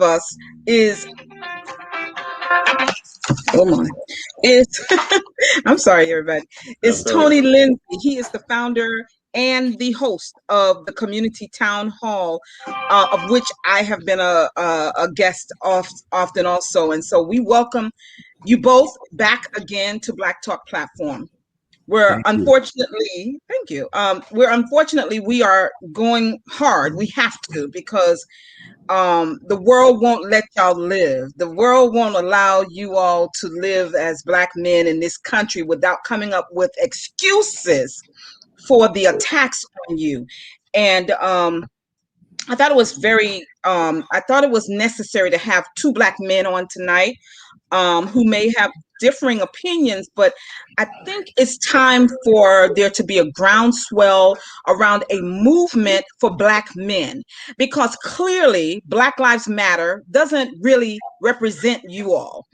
us is oh my is I'm sorry everybody, is That's all right. Tony Lindsay. He is the founder and the host of the community town hall, of which I have been a guest often also, and so we welcome you both back again to Black Talk platform. We're Thank you. unfortunately, thank you. We are going hard. We have to, because the world won't let y'all live. The world won't allow you all to live as Black men in this country without coming up with excuses for the attacks on you. And I thought it was I thought it was necessary to have two Black men on tonight, who may have differing opinions, but I think it's time for there to be a groundswell around a movement for Black men, because clearly Black Lives Matter doesn't really represent you all.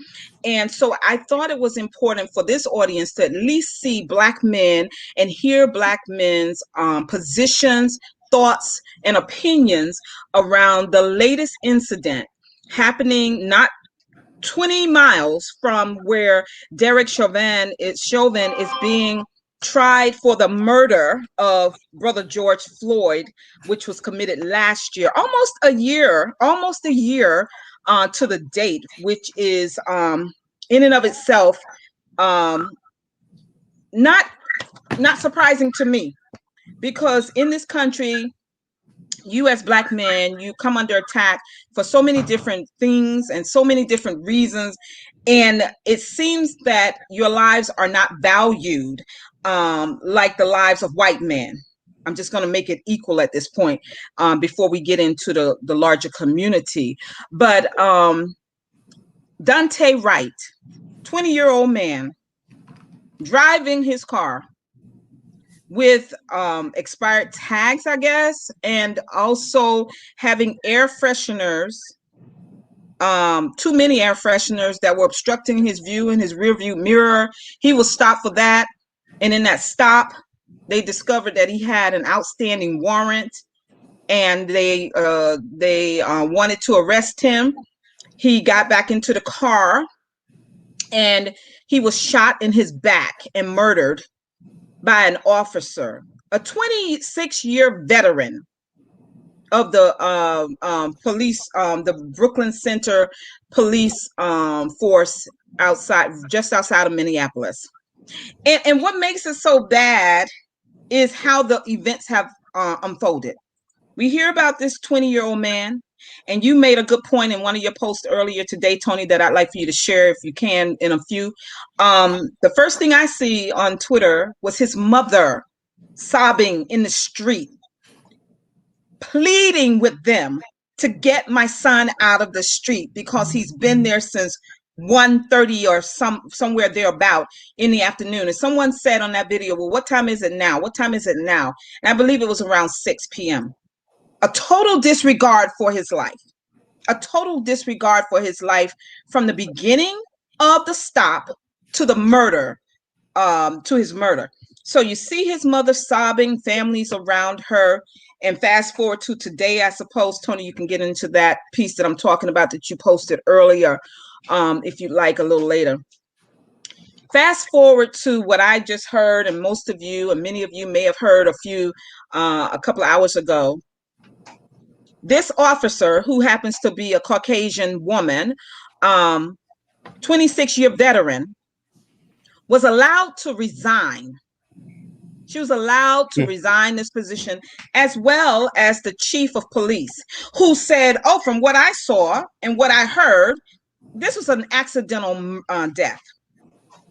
And so I thought it was important for this audience to at least see Black men and hear Black men's positions, thoughts, and opinions around the latest incident happening not 20 miles from where Derek Chauvin is being tried for the murder of brother George Floyd, which was committed last year, almost a year to the date, which is in and of itself um, not not surprising to me, because in this country, you as Black men, you come under attack for so many different things and so many different reasons, and it seems that your lives are not valued like the lives of white men. I'm just going to make it equal at this point, before we get into the larger community. But Daunte Wright, 20-year-old man, driving his car with expired tags, I guess, and also having air fresheners, too many air fresheners that were obstructing his view in his rear view mirror. He was stopped for that. And in that stop, they discovered that he had an outstanding warrant, and they wanted to arrest him. He got back into the car, and he was shot in his back and murdered by an officer, a 26-year veteran of the police, the Brooklyn Center police force, just outside of Minneapolis. And what makes it so bad is how the events have unfolded. We hear about this 20-year-old man, and you made a good point in one of your posts earlier today, Tony, that I'd like for you to share if you can in a few. The first thing I see on Twitter was his mother sobbing in the street, pleading with them to get my son out of the street because he's been there since 1:30 or somewhere thereabout in the afternoon. And someone said on that video, well, what time is it now? What time is it now? And I believe it was around 6 p.m. A total disregard for his life. A total disregard for his life from the beginning of the stop to the murder, to his murder. So you see his mother sobbing, families around her, and fast forward to today, I suppose, Tony, you can get into that piece that I'm talking about that you posted earlier, if you'd like, a little later. Fast forward to what I just heard, and most of you and many of you may have heard a couple of hours ago. This officer, who happens to be a Caucasian woman, 26-year veteran, was allowed to resign. She was allowed to resign this position, as well as the chief of police, who said, oh, from what I saw and what I heard, this was an accidental death.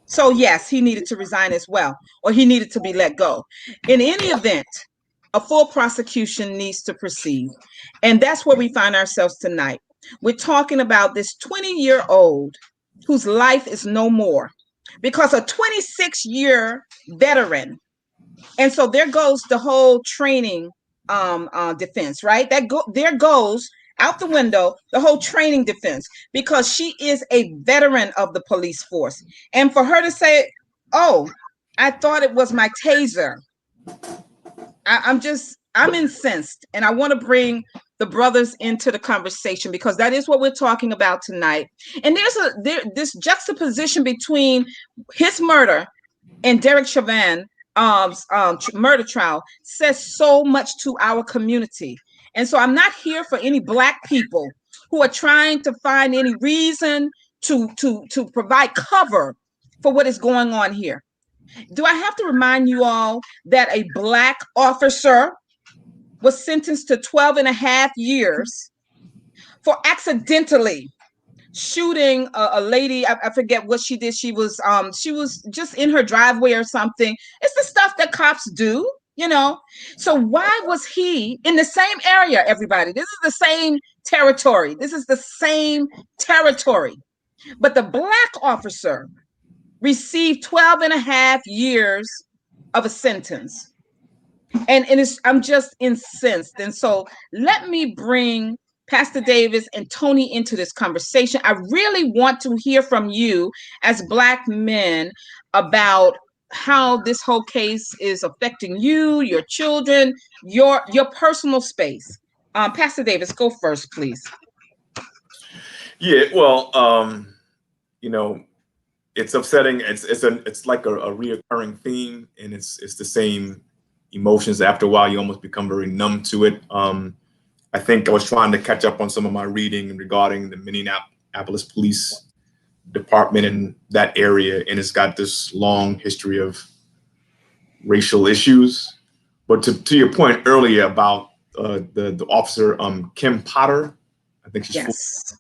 So yes, he needed to resign as well, or he needed to be let go. In any event, a full prosecution needs to proceed. And that's where we find ourselves tonight. We're talking about this 20-year-old whose life is no more, because a 26-year veteran. And so there goes the whole training defense, right? There goes out the window the whole training defense, because she is a veteran of the police force. And for her to say, oh, I thought it was my taser. I'm incensed, and I want to bring the brothers into the conversation, because that is what we're talking about tonight. And this juxtaposition between his murder and Derek Chauvin murder trial says so much to our community. And so I'm not here for any Black people who are trying to find any reason to provide cover for what is going on here. Do I have to remind you all that a Black officer was sentenced to 12 and a half years for accidentally shooting a lady? I forget what she did. She was just in her driveway or something. It's the stuff that cops do, you know. So why was he in the same area, everybody? This is the same territory. This is the same territory. But the Black officer received 12 and a half years of a sentence. And I'm just incensed. And so let me bring Pastor Davis and Tony into this conversation. I really want to hear from you as Black men about how this whole case is affecting you, your children, your personal space. Pastor Davis, go first, please. Yeah, well, you know, it's upsetting. It's like a reoccurring theme, and it's the same emotions. After a while, you almost become very numb to it. I think I was trying to catch up on some of my reading regarding the Minneapolis Police Department in that area, and it's got this long history of racial issues. But to your point earlier about the officer, Kim Potter, I think she's yes.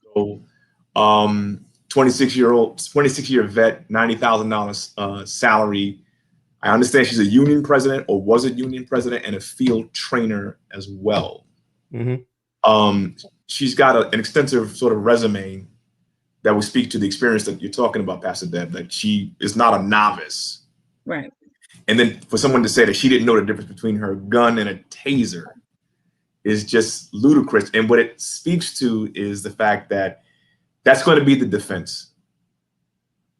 26-year vet, $90,000 salary. I understand she's a union president, or was a union president, and a field trainer as well. Mm-hmm. She's got an extensive sort of resume that would speak to the experience that you're talking about, Pastor Deb, that she is not a novice. Right. And then for someone to say that she didn't know the difference between her gun and a taser is just ludicrous. And what it speaks to is the fact that that's going to be the defense.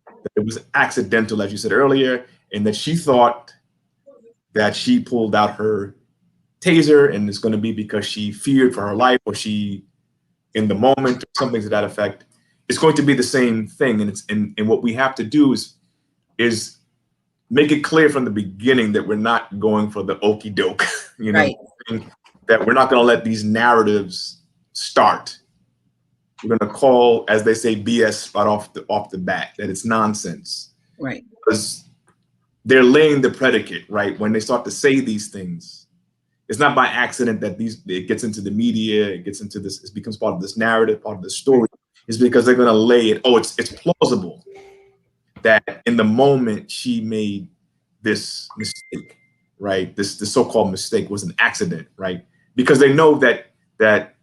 That it was accidental, as you said earlier, and that she thought that she pulled out her taser and it's going to be because she feared for her life, or she, in the moment, or something to that effect. It's going to be the same thing. And what we have to do is make it clear from the beginning that we're not going for the okey doke, you know, right. That we're not going to let these narratives start. We're going to call, as they say, BS right off the bat, that it's nonsense. Right. Because they're laying the predicate, right? When they start to say these things, it's not by accident that it gets into the media, it gets into this, it becomes part of this narrative, part of the story. It's because they're going to lay it. Oh, it's plausible that in the moment she made this mistake, right? This so-called mistake was an accident, right? Because they know that it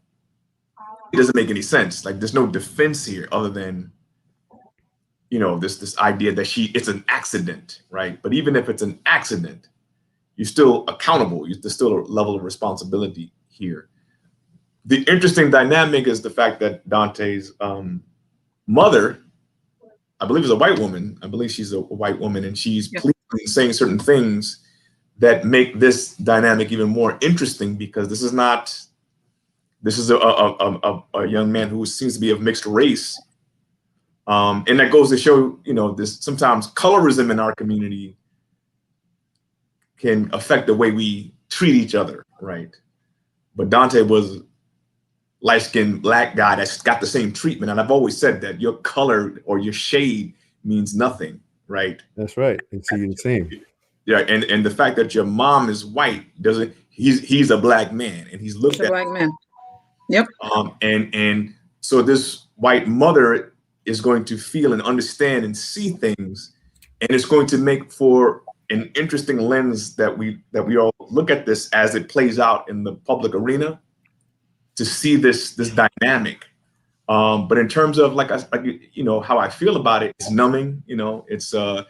doesn't make any sense. Like, there's no defense here other than, you know, this idea that it's an accident, right? But even if it's an accident, you're still accountable. There's still a level of responsibility here. The interesting dynamic is the fact that Daunte's mother, I believe, is a white woman. I believe she's a white woman, and she's pleading, saying certain things that make this dynamic even more interesting, because this is a young man who seems to be of mixed race. And that goes to show, you know, this sometimes colorism in our community can affect the way we treat each other, right? But Daunte was light-skinned Black guy that's got the same treatment. And I've always said that your color or your shade means nothing, right? That's right. It's the same. Yeah, and the fact that your mom is white doesn't, he's a Black man, and he's looked at. Black man. Yep. And so this white mother is going to feel and understand and see things, and it's going to make for an interesting lens that we all look at this as it plays out in the public arena, to see this dynamic. But in terms of like you know, how I feel about it, it's numbing. You know, it's the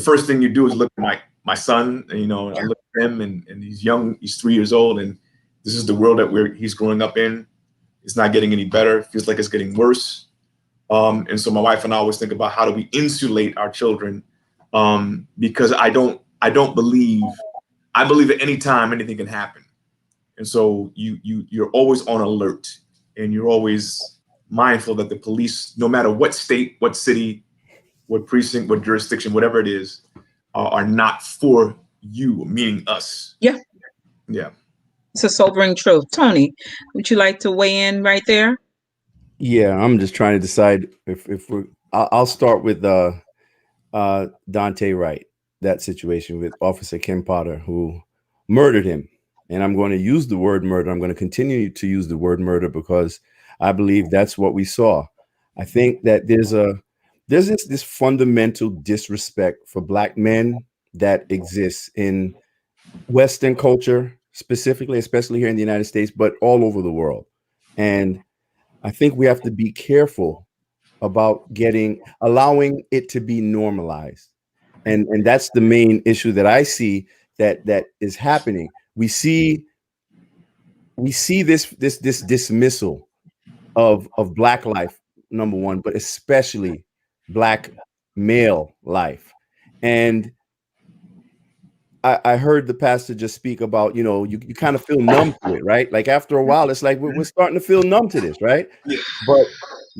first thing you do is look at my son. And, you know, I look at him, and he's young. He's 3 years old, and this is the world that he's growing up in. It's not getting any better. It feels like it's getting worse. And so my wife and I always think about, how do we insulate our children? Because I believe at any time anything can happen. And so you're always on alert, and you're always mindful that the police, no matter what state, what city, what precinct, what jurisdiction, whatever it is, are not for you, meaning us. Yeah. Yeah. It's a sobering truth. Tony, would you like to weigh in right there? Yeah, I'm just trying to decide if we're. I'll start with Daunte Wright, that situation with Officer Kim Potter, who murdered him. And I'm going to use the word murder. I'm going to continue to use the word murder because I believe that's what we saw. I think that there's this fundamental disrespect for Black men that exists in Western culture, specifically, especially here in the United States, but all over the world. And I think we have to be careful about allowing it to be normalized. And that's the main issue that I see that is happening. We see this dismissal of Black life, number one, but especially Black male life. And I heard the pastor just speak about, you kind of feel numb to it, right? Like after a while, it's like we're starting to feel numb to this, right? Yeah. But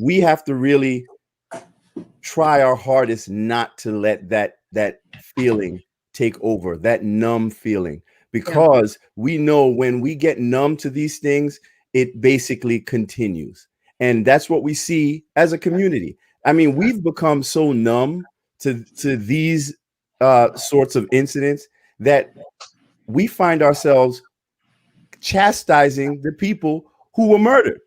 we have to really try our hardest not to let that feeling take over, that numb feeling, because we know when we get numb to these things, it basically continues. And that's what we see as a community. I mean, we've become so numb to these sorts of incidents that we find ourselves chastising the people who were murdered.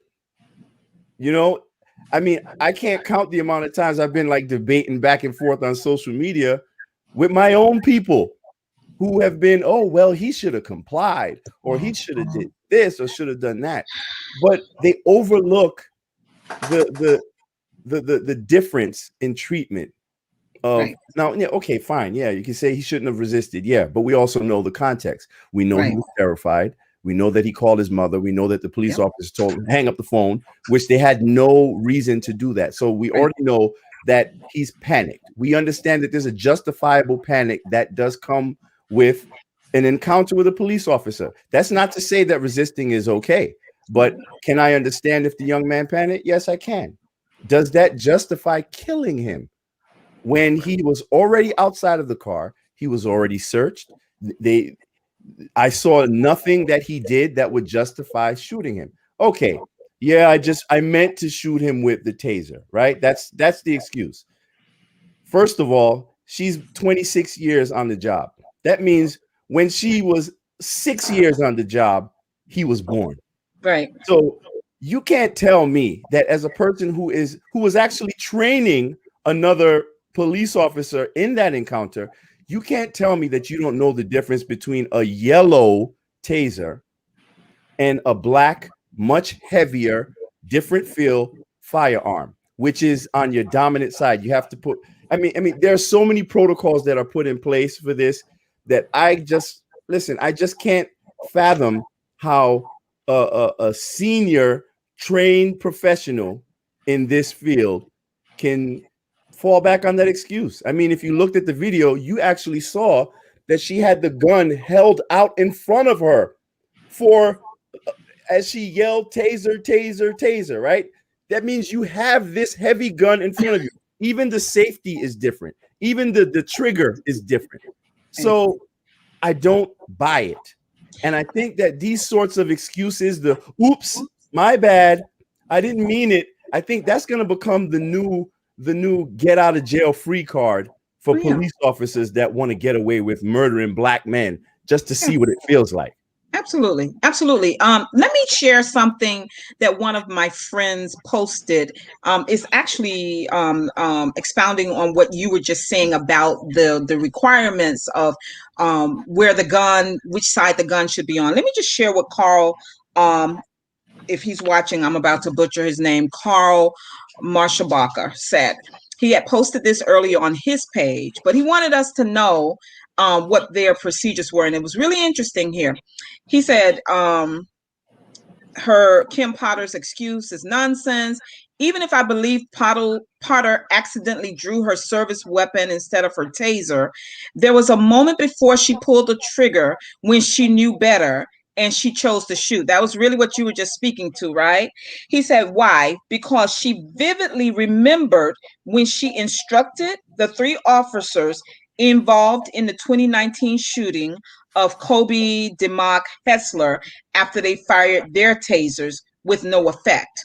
I mean, I can't count the amount of times I've been like debating back and forth on social media with my own people who have been, oh, well, he should have complied, or he should have did this, or should have done that. But they overlook the difference in treatment of now. Yeah, okay, fine. Yeah, you can say he shouldn't have resisted. Yeah, but we also know the context. We know he was terrified. We know that he called his mother. We know that the police officer told him hang up the phone, which they had no reason to do that. So we already know that he's panicked. We understand that there's a justifiable panic that does come with an encounter with a police officer. That's not to say that resisting is okay, but can I understand if the young man panicked? Yes, I can. Does that justify killing him when he was already outside of the car? He was already searched. I saw nothing that he did that would justify shooting him. Okay. Yeah, I meant to shoot him with the taser, right? That's the excuse. First of all, she's 26 years on the job. That means when she was 6 years on the job, he was born. Right. So you can't tell me that as a person who was actually training another police officer in that encounter, you can't tell me that you don't know the difference between a yellow taser and a black, much heavier, different feel firearm, which is on your dominant side. You have to put, I mean, there are so many protocols that are put in place for this that I just can't fathom how a senior trained professional in this field can fall back on that excuse. I mean, if you looked at the video, you actually saw that she had the gun held out in front of her as she yelled, taser, taser, taser, right? That means you have this heavy gun in front of you. Even the safety is different. Even the trigger is different. So I don't buy it. And I think that these sorts of excuses, the oops, my bad, I didn't mean it. I think that's going to become the new get out of jail free card for police officers that want to get away with murdering black men just to see what it feels like. Absolutely. Absolutely. Let me share something that one of my friends posted. It's actually expounding on what you were just saying about the requirements of where the gun, which side the gun should be on. Let me just share what Carl, if he's watching, I'm about to butcher his name, Carl Marshabacher said. He had posted this earlier on his page, but he wanted us to know what their procedures were. And it was really interesting here. He said, Kim Potter's excuse is nonsense. Even if I believe Potter accidentally drew her service weapon instead of her taser, there was a moment before she pulled the trigger when she knew better. and she chose to shoot. That was really what you were just speaking to, right? He said, why? Because she vividly remembered when she instructed the 3 officers involved in the 2019 shooting of Kobe DeMock Hessler after they fired their tasers with no effect.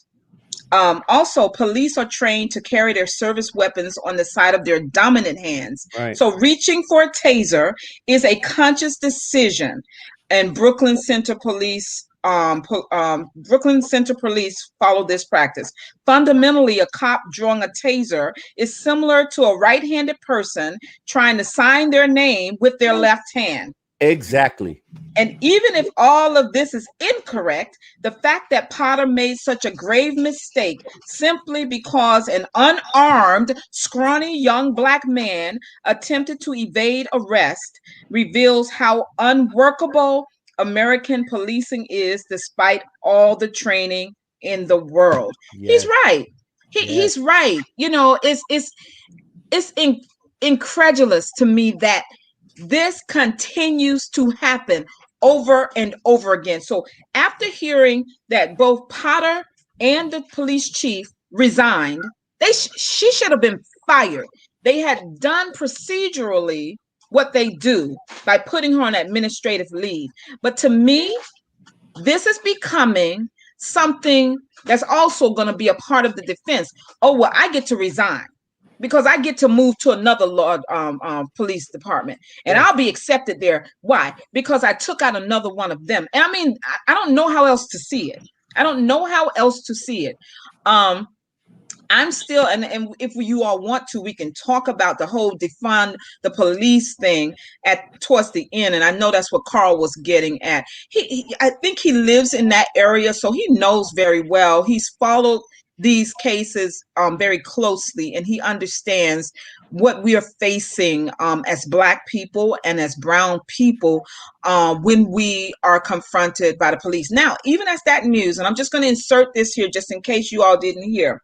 Also, police are trained to carry their service weapons on the side of their dominant hands. Right. So reaching for a taser is a conscious decision. And Brooklyn Center Police follow this practice. Fundamentally, a cop drawing a taser is similar to a right-handed person trying to sign their name with their left hand. Exactly. And even if all of this is incorrect, the fact that Potter made such a grave mistake simply because an unarmed, scrawny young Black man attempted to evade arrest reveals how unworkable American policing is, despite all the training in the world. Yes. He's right. He's right. You know, it's incredulous to me that this continues to happen over and over again. So after hearing that both Potter and the police chief resigned, she should have been fired. They had done procedurally what they do by putting her on administrative leave. But to me, this is becoming something that's also going to be a part of the defense. Oh, well, I get to resign because I get to move to another police department, and I'll be accepted there. Why? Because I took out another one of them. And I mean, I don't know how else to see it. I don't know how else to see it. I'm still, and if you all want to, we can talk about the whole defund the police thing towards the end. And I know that's what Carl was getting at. I think he lives in that area, so he knows very well. He's followed these cases very closely, and he understands what we are facing as Black people and as brown people when we are confronted by the police. Now, even as that news, and I'm just going to insert this here just in case you all didn't hear,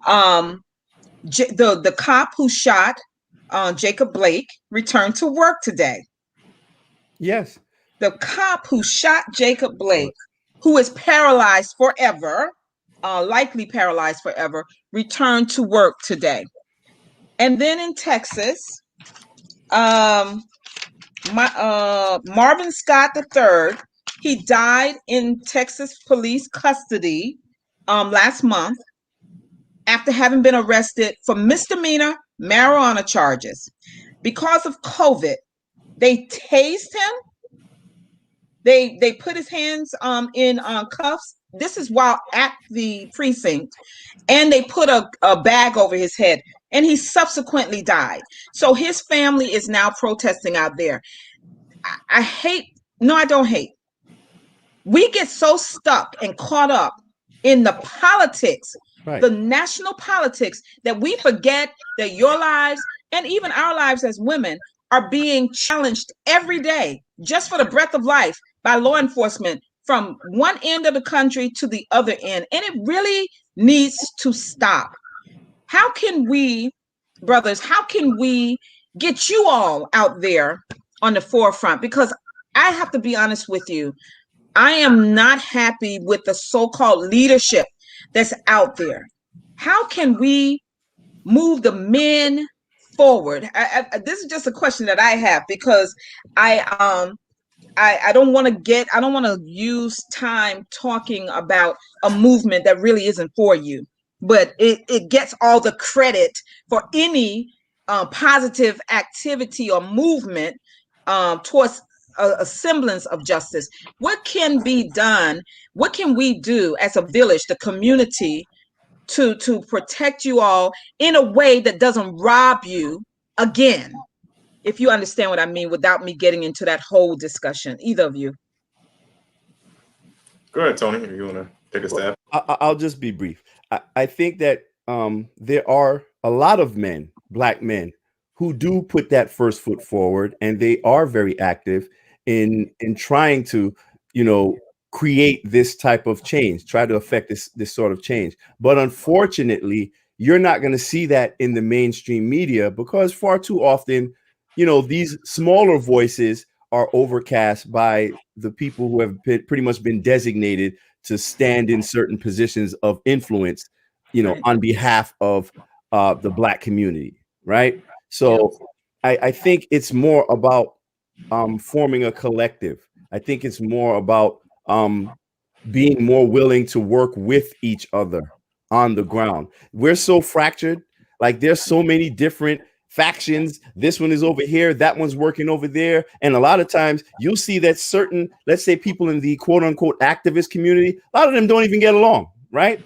the cop who shot Jacob Blake returned to work today. Yes. The cop who shot Jacob Blake, who is paralyzed forever, likely paralyzed forever, returned to work today. And then in Texas, Marvin Scott III, he died in Texas police custody last month after having been arrested for misdemeanor marijuana charges. Because of COVID, they tased him. They put his hands in cuffs. This is while at the precinct, and they put a bag over his head, and he subsequently died. So his family is now protesting out there. I don't hate. We get so stuck and caught up in the politics, the national politics, that we forget that your lives and even our lives as women are being challenged every day just for the breath of life by law enforcement from one end of the country to the other end. And it really needs to stop. How can we, brothers, how can we get you all out there on the forefront? Because I have to be honest with you, I am not happy with the so-called leadership that's out there. How can we move the men forward? This is just a question that I have, because I don't want to use time talking about a movement that really isn't for you, but it gets all the credit for any positive activity or movement towards a semblance of justice. What can be done? What can we do as a village, the community, to protect you all in a way that doesn't rob you again? If you understand what I mean, without me getting into that whole discussion, either of you. Go ahead, Tony, if you want to take a stab. I'll just be brief. I think that there are a lot of men, Black men, who do put that first foot forward, and they are very active in trying to, create this type of change, try to affect this sort of change. But unfortunately, you're not going to see that in the mainstream media, because far too often, these smaller voices are overcast by the people who have pretty much been designated to stand in certain positions of influence, on behalf of the Black community, right? So I think it's more about forming a collective. I think it's more about being more willing to work with each other on the ground. We're so fractured. Like there's so many different factions. This one is over here, that one's working over there. And a lot of times you'll see that certain, let's say, people in the quote unquote activist community, a lot of them don't even get along, right?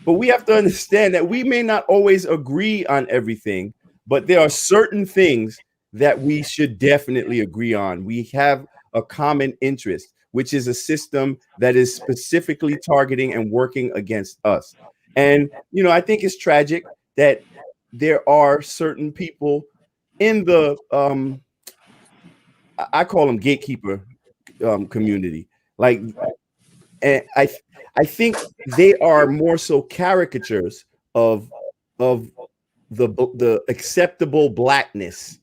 But we have to understand that we may not always agree on everything, but there are certain things that we should definitely agree on. We have a common interest, which is a system that is specifically targeting and working against us. And, I think it's tragic that there are certain people in the, I call them gatekeeper community. Like, and I think they are more so caricatures of the acceptable Blackness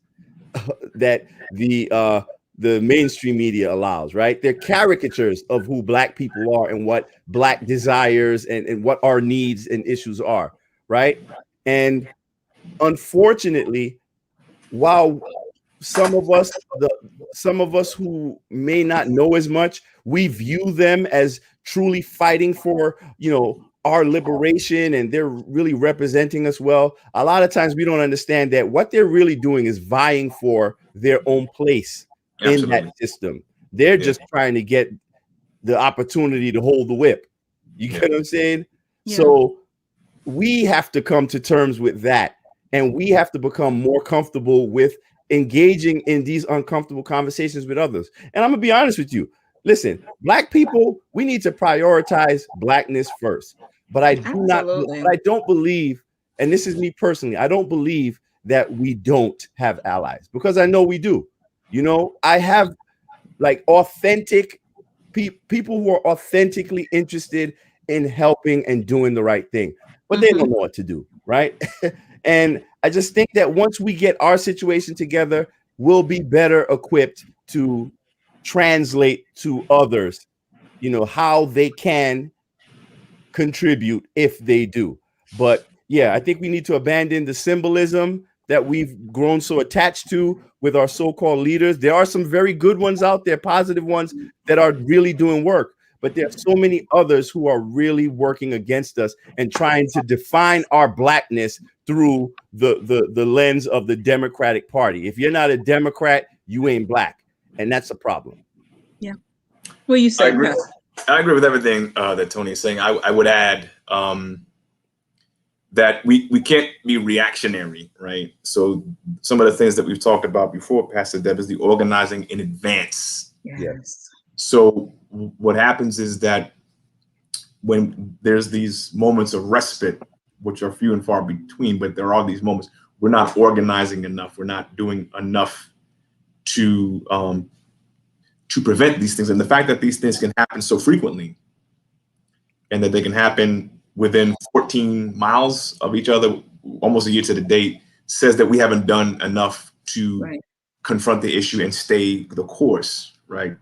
that the mainstream media allows, right? They're caricatures of who Black people are and what Black desires and what our needs and issues are, right? And unfortunately, while some of us who may not know as much, we view them as truly fighting for, our liberation, and they're really representing us well. A lot of times we don't understand that what they're really doing is vying for their own place in that system. They're just trying to get the opportunity to hold the whip. You get what I'm saying? Yeah. So we have to come to terms with that, and we have to become more comfortable with engaging in these uncomfortable conversations with others. And I'm gonna be honest with you. Listen, Black people, we need to prioritize Blackness first. But I don't believe, and this is me personally, I don't believe that we don't have allies, because I know we do. I have like authentic people who are authentically interested in helping and doing the right thing, but they don't know what to do, right? And I just think that once we get our situation together, we'll be better equipped to translate to others, how they can contribute if they do. But yeah, I think we need to abandon the symbolism that we've grown so attached to with our so-called leaders. There are some very good ones out there, positive ones that are really doing work, but there are so many others who are really working against us and trying to define our Blackness through the lens of the Democratic Party. If you're not a Democrat, you ain't Black, and that's a problem. Yeah. Well, you say, I agree with everything that Tony is saying. I would add that we can't be reactionary, right? So some of the things that we've talked about before, Pastor Deb, is the organizing in advance. Yes. So what happens is that when there's these moments of respite, which are few and far between, but there are these moments, we're not organizing enough. We're not doing enough to prevent these things. And the fact that these things can happen so frequently and that they can happen within 14 miles of each other, almost a year to the date, says that we haven't done enough to confront the issue and stay the course, right?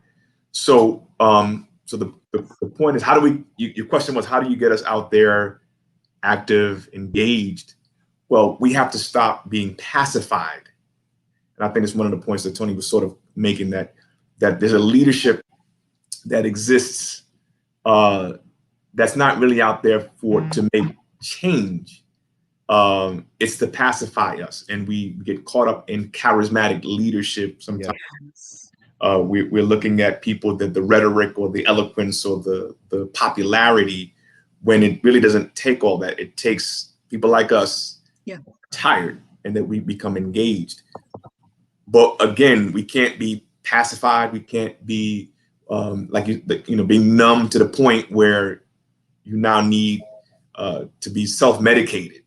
So, so the point is, how do we? Your question was, how do you get us out there, active, engaged? Well, we have to stop being pacified, and I think it's one of the points that Tony was sort of making, that there's a leadership that exists that's not really out there to make change. It's to pacify us, and we get caught up in charismatic leadership sometimes. We're looking at people, that the rhetoric or the eloquence or the popularity, when it really doesn't take all that. It takes people like us tired, and that we become engaged. But again, we can't be pacified. We can't be being numb to the point where you now need to be self-medicated,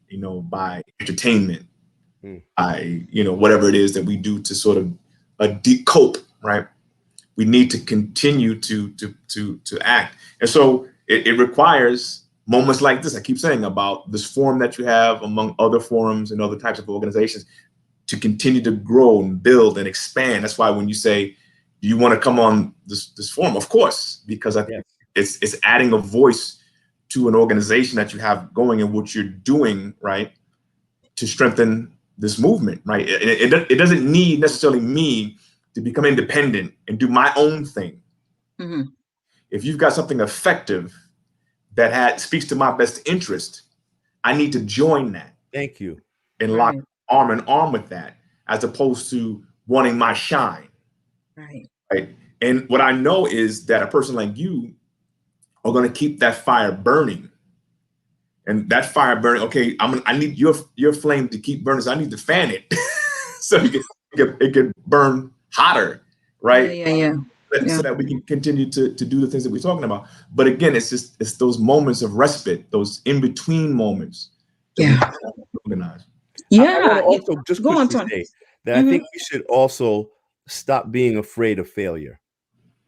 by entertainment, by whatever it is that we do to sort of cope. Right? We need to continue to act, and so it requires moments like this. I keep saying about this forum that you have among other forums and other types of organizations to continue to grow and build and expand. That's why when you say, do you want to come on this forum? Of course, because I think it's adding a voice to an organization that you have going and what you're doing, right, to strengthen this movement, right? It doesn't need necessarily me to become independent and do my own thing. Mm-hmm. If you've got something effective that speaks to my best interest, I need to join that. Thank you. And lock arm in arm with that, as opposed to wanting my shine. Right. And what I know is that a person like you are going to keep that fire burning. And that fire burning, okay, I need your flame to keep burning. So I need to fan it so it can burn hotter, right? Yeah. So that we can continue to do the things that we're talking about. But again, it's those moments of respite, those in-between moments. Yeah. Organize. I want to also just go on, quickly say that I think we should also stop being afraid of failure,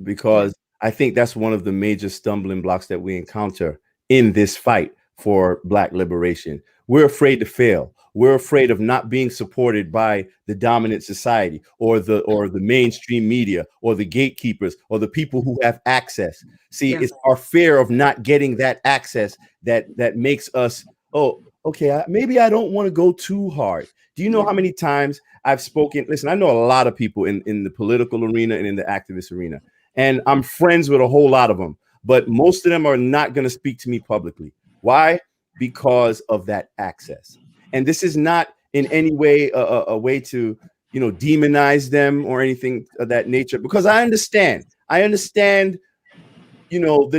because I think that's one of the major stumbling blocks that we encounter in this fight for Black liberation. We're afraid to fail. We're afraid of not being supported by the dominant society or the mainstream media or the gatekeepers or the people who have access. See, it's our fear of not getting that access that makes us, oh, okay, maybe I don't want to go too hard. Do you know how many times I've spoken? Listen, I know a lot of people in the political arena and in the activist arena, and I'm friends with a whole lot of them, but most of them are not going to speak to me publicly. Why? Because of that access. And this is not in any way a way to, demonize them or anything of that nature, because I understand, the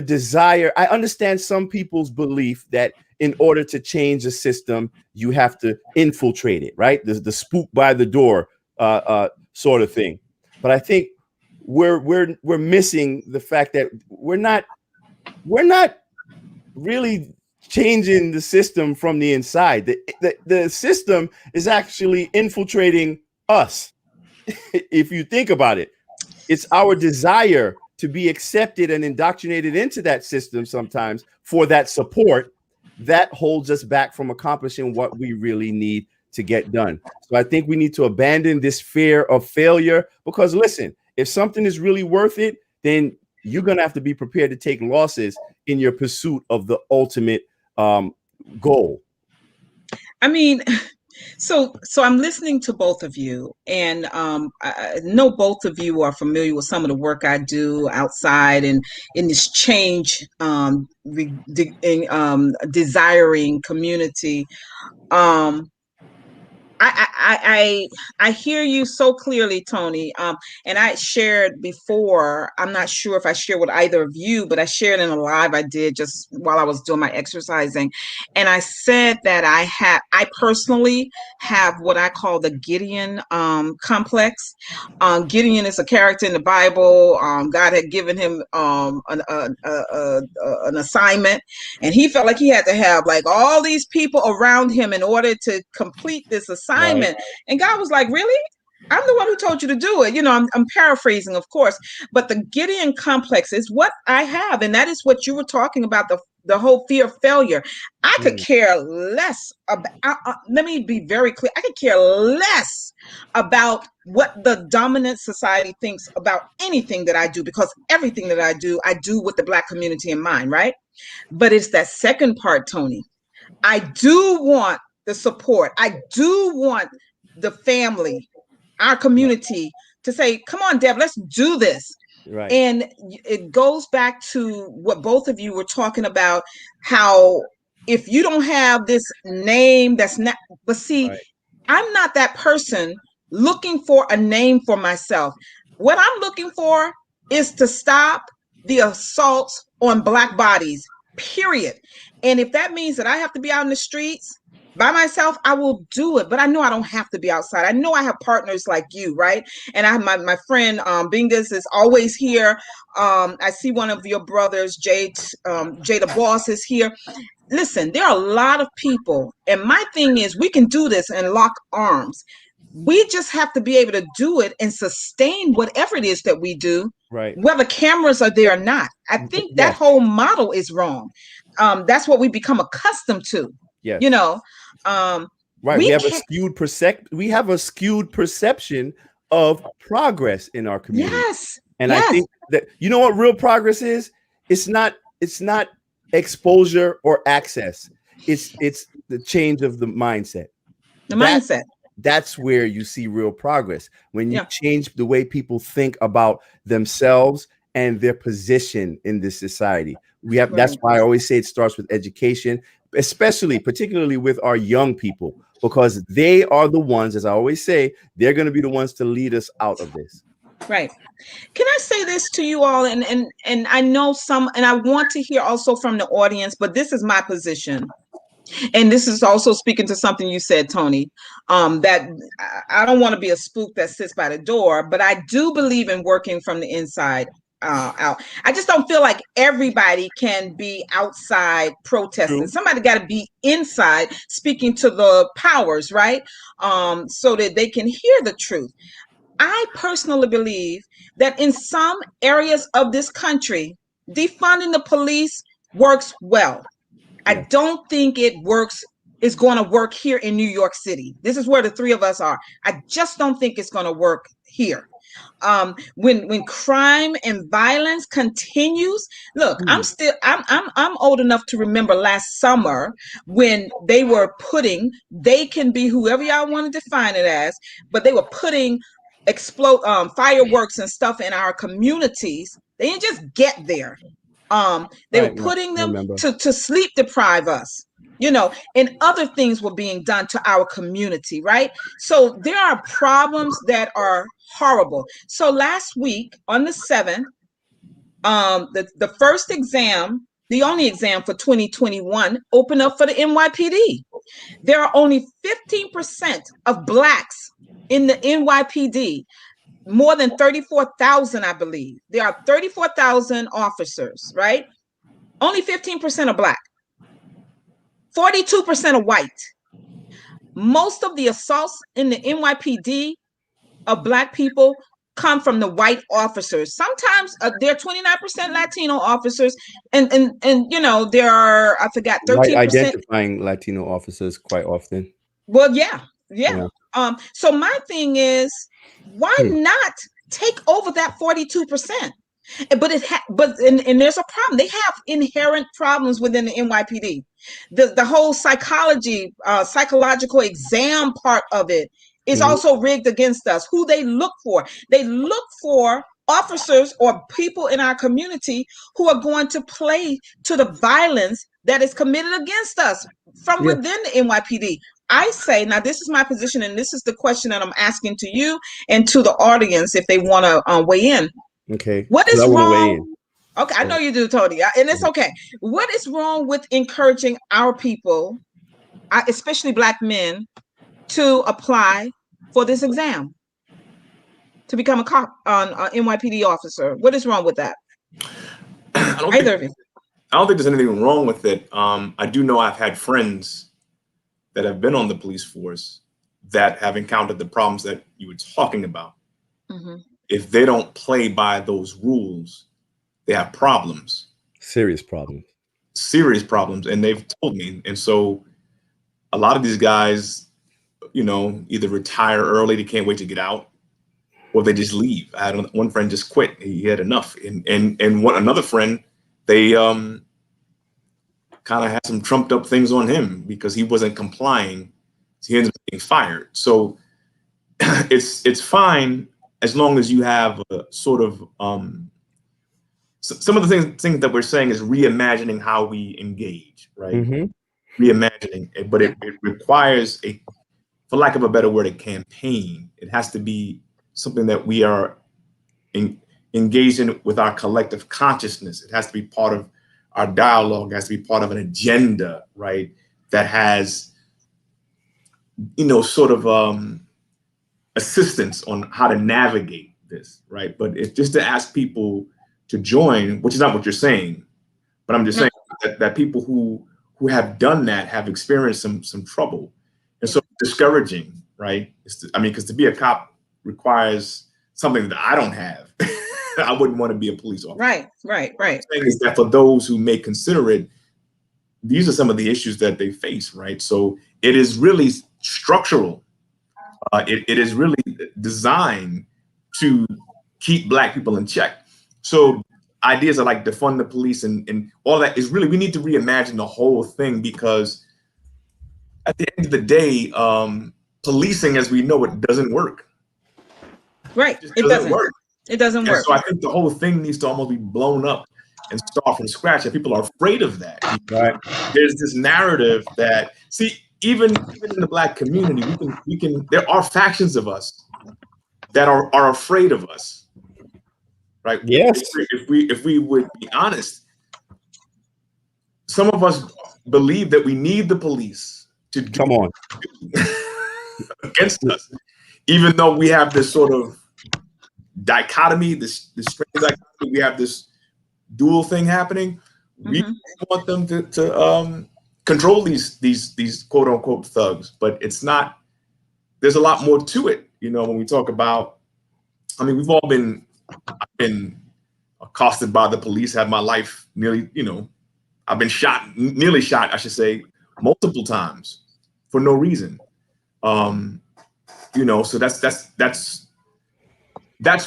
desire. I understand some people's belief that in order to change a system, you have to infiltrate it, right? The spook by the door sort of thing. But I think we're missing the fact that we're not really changing the system from the inside. The system is actually infiltrating us. If you think about it, it's our desire to be accepted and indoctrinated into that system sometimes for that support that holds us back from accomplishing what we really need to get done. So I think we need to abandon this fear of failure, because listen, if something is really worth it, then you're going to have to be prepared to take losses in your pursuit of the ultimate goal. I mean, so I'm listening to both of you, and I know both of you are familiar with some of the work I do outside and in this change desiring community. I hear you so clearly, Tony. And I shared before, I'm not sure if I shared with either of you, but I shared in a live I did just while I was doing my exercising. And I said that I personally have what I call the Gideon complex. Gideon is a character in the Bible. God had given him an assignment, and he felt like he had to have like all these people around him in order to complete this assignment. Right. And God was like, really? I'm the one who told you to do it. I'm paraphrasing, of course, but the Gideon complex is what I have. And that is what you were talking about, the whole fear of failure. I could care less about, let me be very clear. I could care less about what the dominant society thinks about anything that I do, because everything that I do with the Black community in mind, right? But it's that second part, Tony. I do want the support. I do want the family, our community, to say, come on, Deb, let's do this. Right. And it goes back to what both of you were talking about, how if you don't have this name, that's not, but see, right. I'm not that person looking for a name for myself. What I'm looking for is to stop the assaults on Black bodies, period. And if that means that I have to be out in the streets by myself, I will do it. But I know I don't have to be outside. I know I have partners like you, right? And I have my friend Bingus is always here. I see one of your brothers, Jay the boss, is here. Listen, there are a lot of people. And my thing is, we can do this and lock arms. We just have to be able to do it and sustain whatever it is that we do, right, whether cameras are there or not. I think that whole model is wrong. That's what we become accustomed to. Yes. Right. We have a skewed perception of progress in our community. Yes. And yes. I think that, you know what real progress is? It's not exposure or access. It's the change of the mindset. Mindset. That's where you see real progress, when you Yeah. change the way people think about themselves and their position in this society. That's why I always say it starts with education, particularly with our young people, because they are the ones, as I always say, they're going to be the ones to lead us out of this. Right. Can I say this to you all? And I know and I want to hear also from the audience, but this is my position. And this is also speaking to something you said, Tony, that I don't want to be a spook that sits by the door, but I do believe in working from the inside out. I just don't feel like everybody can be outside protesting. True. Somebody got to be inside speaking to the powers, right? So that they can hear the truth. I personally believe that in some areas of this country, defunding the police works well. I don't think is going to work here in New York City. This is where the three of us are. I just don't think it's going to work here. When crime and violence continues, look, I'm old enough to remember last summer when they were they can be whoever y'all want to define it as, but they were putting fireworks and stuff in our communities. They didn't just get there. They were putting them to sleep deprive us, and other things were being done to our community, right? So there are problems that are horrible. So last week on the 7th, the first exam, the only exam for 2021, opened up for the NYPD. There are only 15% of Blacks in the NYPD. More than 34,000, I believe. There are 34,000 officers, right? Only 15% are Black. 42% are white. Most of the assaults in the NYPD of Black people come from the white officers. Sometimes they're 29% Latino officers, and there are, I forgot, 13%. White identifying Latino officers quite often. Well, yeah. So my thing is, why not take over that 42%? But there's a problem. They have inherent problems within the NYPD. The whole psychological exam part of it is also rigged against us. Who they look for officers or people in our community who are going to play to the violence that is committed against us from within the NYPD. I say, now this is my position, and this is the question that I'm asking to you and to the audience if they want to weigh in. Okay. What is wrong? Okay, I know you do, Tony, and it's okay. What is wrong with encouraging our people, especially Black men, to apply for this exam to become a cop, an NYPD officer? What is wrong with that? I don't think there's anything wrong with it. I do know I've had friends that have been on the police force that have encountered the problems that you were talking about. If they don't play by those rules, they have problems. Serious problems. And they've told me. And so a lot of these guys, either retire early, they can't wait to get out, or they just leave. I had one friend just quit. He had enough. And another friend, they kind of had some trumped up things on him because he wasn't complying. So he ended up being fired. So it's fine as long as you have a sort of some of the things that we're saying is reimagining how we engage, right? Reimagining it, but it requires for lack of a better word, a campaign. It has to be something that we are engaged in with our collective consciousness. It has to be part of our dialogue. It has to be part of an agenda, right? That has, sort of assistance on how to navigate this, right? But it's just to ask people to join, which is not what you're saying, but I'm just saying that people who have done that have experienced some trouble. And so it's discouraging, right? Because to be a cop requires something that I don't have. I wouldn't want to be a police officer. Right. What I'm saying is that for those who may consider it, these are some of the issues that they face, right? So it is really structural. It is really designed to keep Black people in check. So ideas are like defund the police and all that is really, we need to reimagine the whole thing, because at the end of the day, policing as we know it doesn't work. Right. It doesn't work. It doesn't work. So I think the whole thing needs to almost be blown up and start from scratch. And people are afraid of that. Right. There's this narrative that, see, even in the Black community, we can there are factions of us that are afraid of us. Right? Yes. If we would be honest, some of us believe that we need the police to come on against us, even though we have this sort of dichotomy, this strange dichotomy, we have this dual thing happening. We want them to control these quote unquote thugs, but it's not. There's a lot more to it, you know. When we talk about, I mean, I've been accosted by the police, had my life nearly, you know, I've been nearly shot, I should say, multiple times for no reason. You know, so that's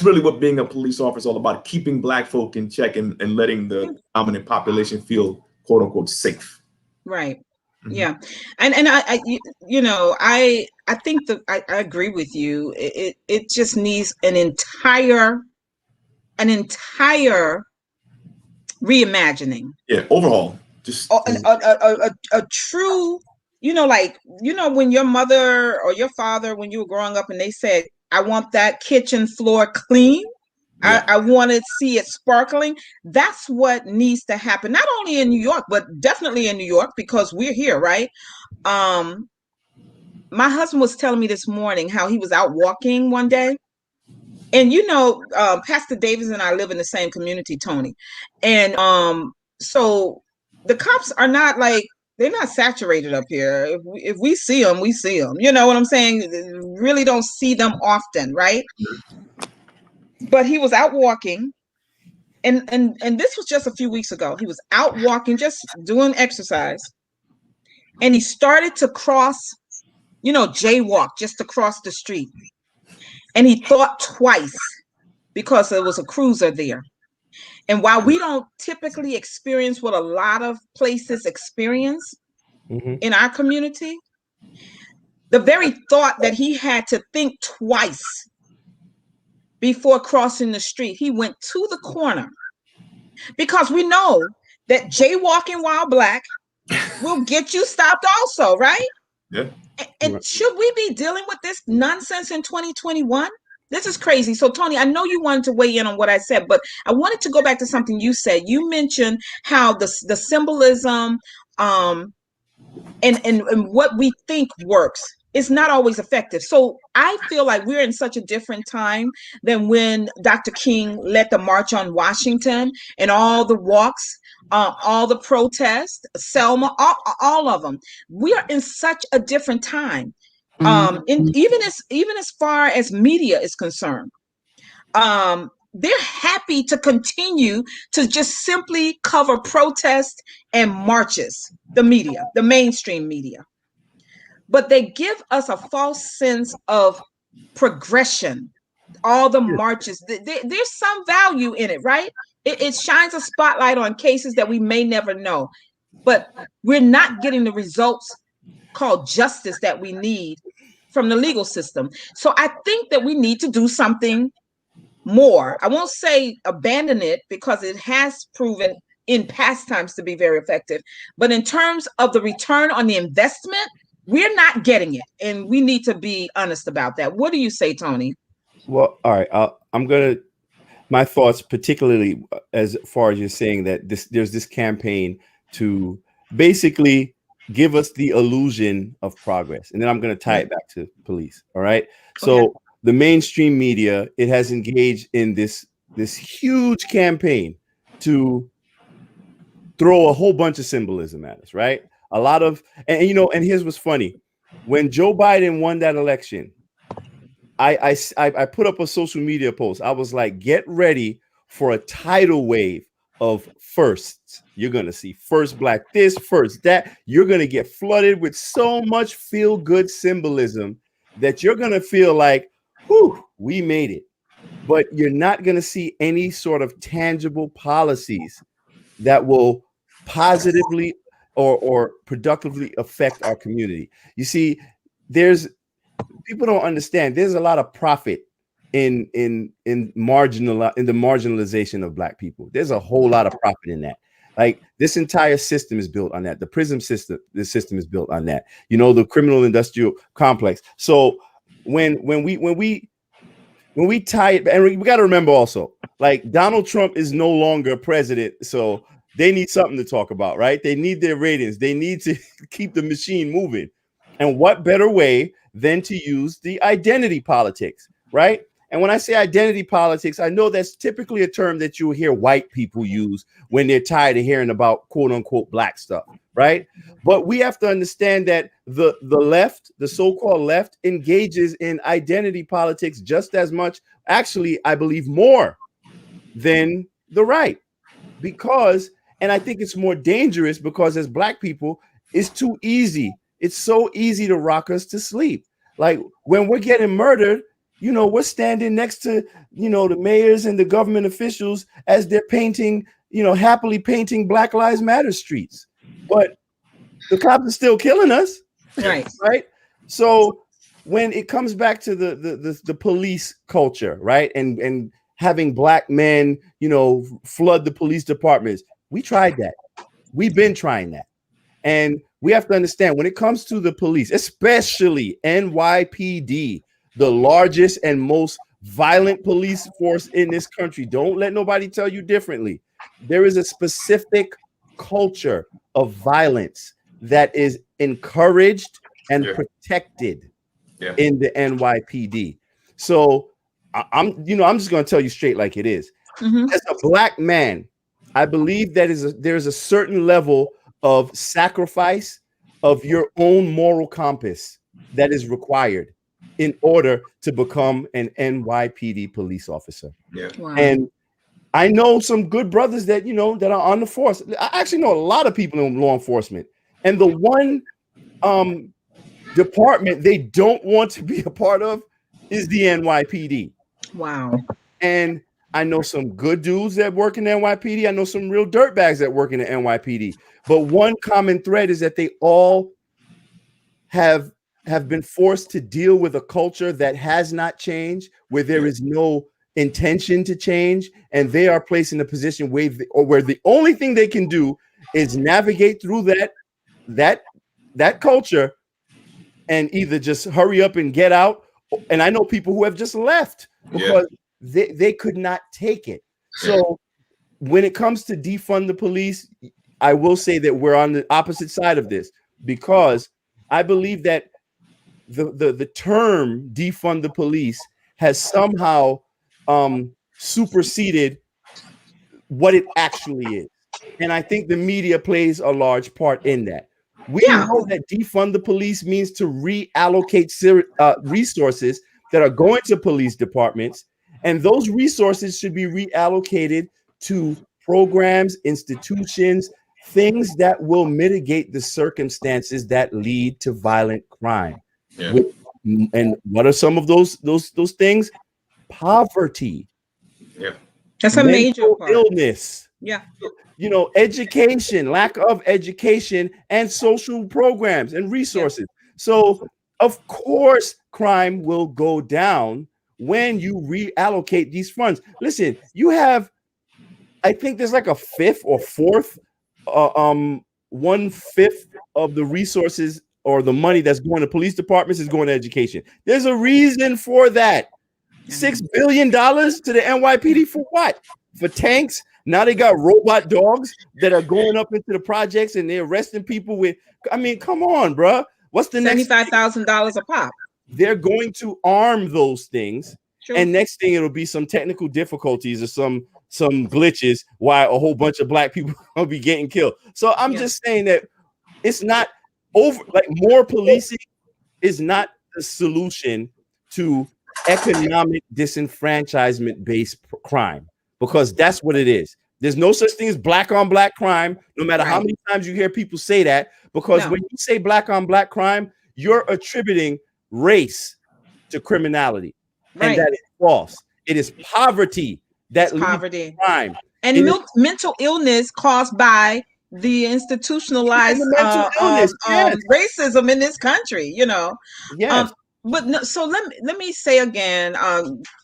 really what being a police officer is all about, keeping Black folk in check and letting the dominant population feel quote unquote safe. Right. Yeah. And I you know, I think that I agree with you. It just needs an entire reimagining. Yeah, overhaul. Just a true, you know, like, you know, when your mother or your father, when you were growing up and they said, I want that kitchen floor clean. Yeah. I want to see it sparkling. That's what needs to happen, not only in New York, but definitely in New York, because we're here, right? My husband was telling me this morning how he was out walking one day. And, you know, Pastor Davis and I live in the same community, Tony. And so the cops are not like, they're not saturated up here. If we see them, we see them. You know what I'm saying? Really don't see them often, right? But he was out walking. And this was just a few weeks ago. He was out walking, just doing exercise. And he started to cross, you know, jaywalk just to cross the street. And he thought twice because there was a cruiser there. And while we don't typically experience what a lot of places experience in our community, the very thought that he had to think twice before crossing the street, he went to the corner, because we know that jaywalking while Black will get you stopped also, right? Yeah. And should we be dealing with this nonsense in 2021? This is crazy. So, Tony, I know you wanted to weigh in on what I said, but I wanted to go back to something you said. You mentioned how the symbolism and what we think works is not always effective. So I feel like we're in such a different time than when Dr. King led the March on Washington and all the walks, all the protests, Selma, all of them. We are in such a different time. Even as far as media is concerned, they're happy to continue to just simply cover protests and marches, the media, the mainstream media. But they give us a false sense of progression. All the marches, there's some value in it, right? It shines a spotlight on cases that we may never know, but we're not getting the results called justice that we need from the legal system. So I think that we need to do something more. I won't say abandon it, because it has proven in past times to be very effective. But in terms of the return on the investment, we're not getting it. And we need to be honest about that. What do you say, Tony? Well, all right. My thoughts, particularly as far as you're saying that there's this campaign to basically give us the illusion of progress. And then I'm going to tie it back to police. All right. So the mainstream media, it has engaged in this huge campaign to throw a whole bunch of symbolism at us. Right. A lot of, and you know, and here's what's funny. When Joe Biden won that election, I put up a social media post. I was like, get ready for a tidal wave of firsts. You're going to see first Black this, first that. You're going to get flooded with so much feel-good symbolism that you're going to feel like, whew, we made it. But you're not going to see any sort of tangible policies that will positively or productively affect our community. You see, people don't understand. There's a lot of profit in the marginalization of Black people. There's a whole lot of profit in that. Like, this entire system is built on that. The prison system, the system is built on that. You know, the criminal industrial complex. So when we tie it, and we got to remember also, like, Donald Trump is no longer president, so they need something to talk about, right? They need their ratings. They need to keep the machine moving. And what better way than to use the identity politics, right? And when I say identity politics, I know that's typically a term that you'll hear white people use when they're tired of hearing about quote unquote Black stuff, right? But we have to understand that the left, the so-called left, engages in identity politics just as much, actually, I believe more than the right. Because, and I think it's more dangerous because as Black people, it's too easy. It's so easy to rock us to sleep. Like, when we're getting murdered, you know, we're standing next to, you know, the mayors and the government officials as they're painting, you know, happily painting Black Lives Matter streets. But the cops are still killing us. Right. Right. So when it comes back to the police culture, right, and having Black men, you know, flood the police departments, we tried that. We've been trying that. And we have to understand, when it comes to the police, especially NYPD, the largest and most violent police force in this country, don't let nobody tell you differently. There is a specific culture of violence that is encouraged and protected in the NYPD. So I'm just going to tell you straight like it is. As a Black man, I believe that there's a certain level of sacrifice of your own moral compass that is required in order to become an NYPD police officer. Yeah. Wow. And I know some good brothers that, you know, that are on the force. I actually know a lot of people in law enforcement. And the one department they don't want to be a part of is the NYPD. Wow. And I know some good dudes that work in the NYPD. I know some real dirtbags that work in the NYPD. But one common thread is that they all have been forced to deal with a culture that has not changed, where there is no intention to change, and they are placed in a position where the only thing they can do is navigate through that culture and either just hurry up and get out. And I know people who have just left because they could not take it. So when it comes to defund the police, I will say that we're on the opposite side of this, because I believe that the term defund the police has somehow superseded what it actually is. And I think the media plays a large part in that. We know that defund the police means to reallocate resources that are going to police departments, and those resources should be reallocated to programs, institutions, things that will mitigate the circumstances that lead to violent crime. Yeah. And what are some of those things? Poverty. Yeah, that's a major part. Illness. Yeah. You know, education, lack of education, and social programs and resources. Yeah. So, of course, crime will go down when you reallocate these funds. Listen, you have, I think there's like a fifth or fourth, 1/5 of the resources or the money that's going to police departments is going to education. There's a reason for that. $6 billion to the NYPD for what? For tanks? Now they got robot dogs that are going up into the projects and they're arresting people with, I mean, come on, bro. What's the next $75,000 a pop? They're going to arm those things. Sure. And next thing it'll be some technical difficulties or some glitches while a whole bunch of Black people will be getting killed. So I'm just saying that it's not over, like, more policing is not the solution to economic disenfranchisement based crime, because that's what it is. There's no such thing as Black on Black crime, no matter how many times you hear people say that, because when you say Black on Black crime, you're attributing race to criminality, Right. and that is false. It is poverty that leads to crime. And mental illness caused by the institutionalized racism in this country, you know. Yes. But no, so let me say again,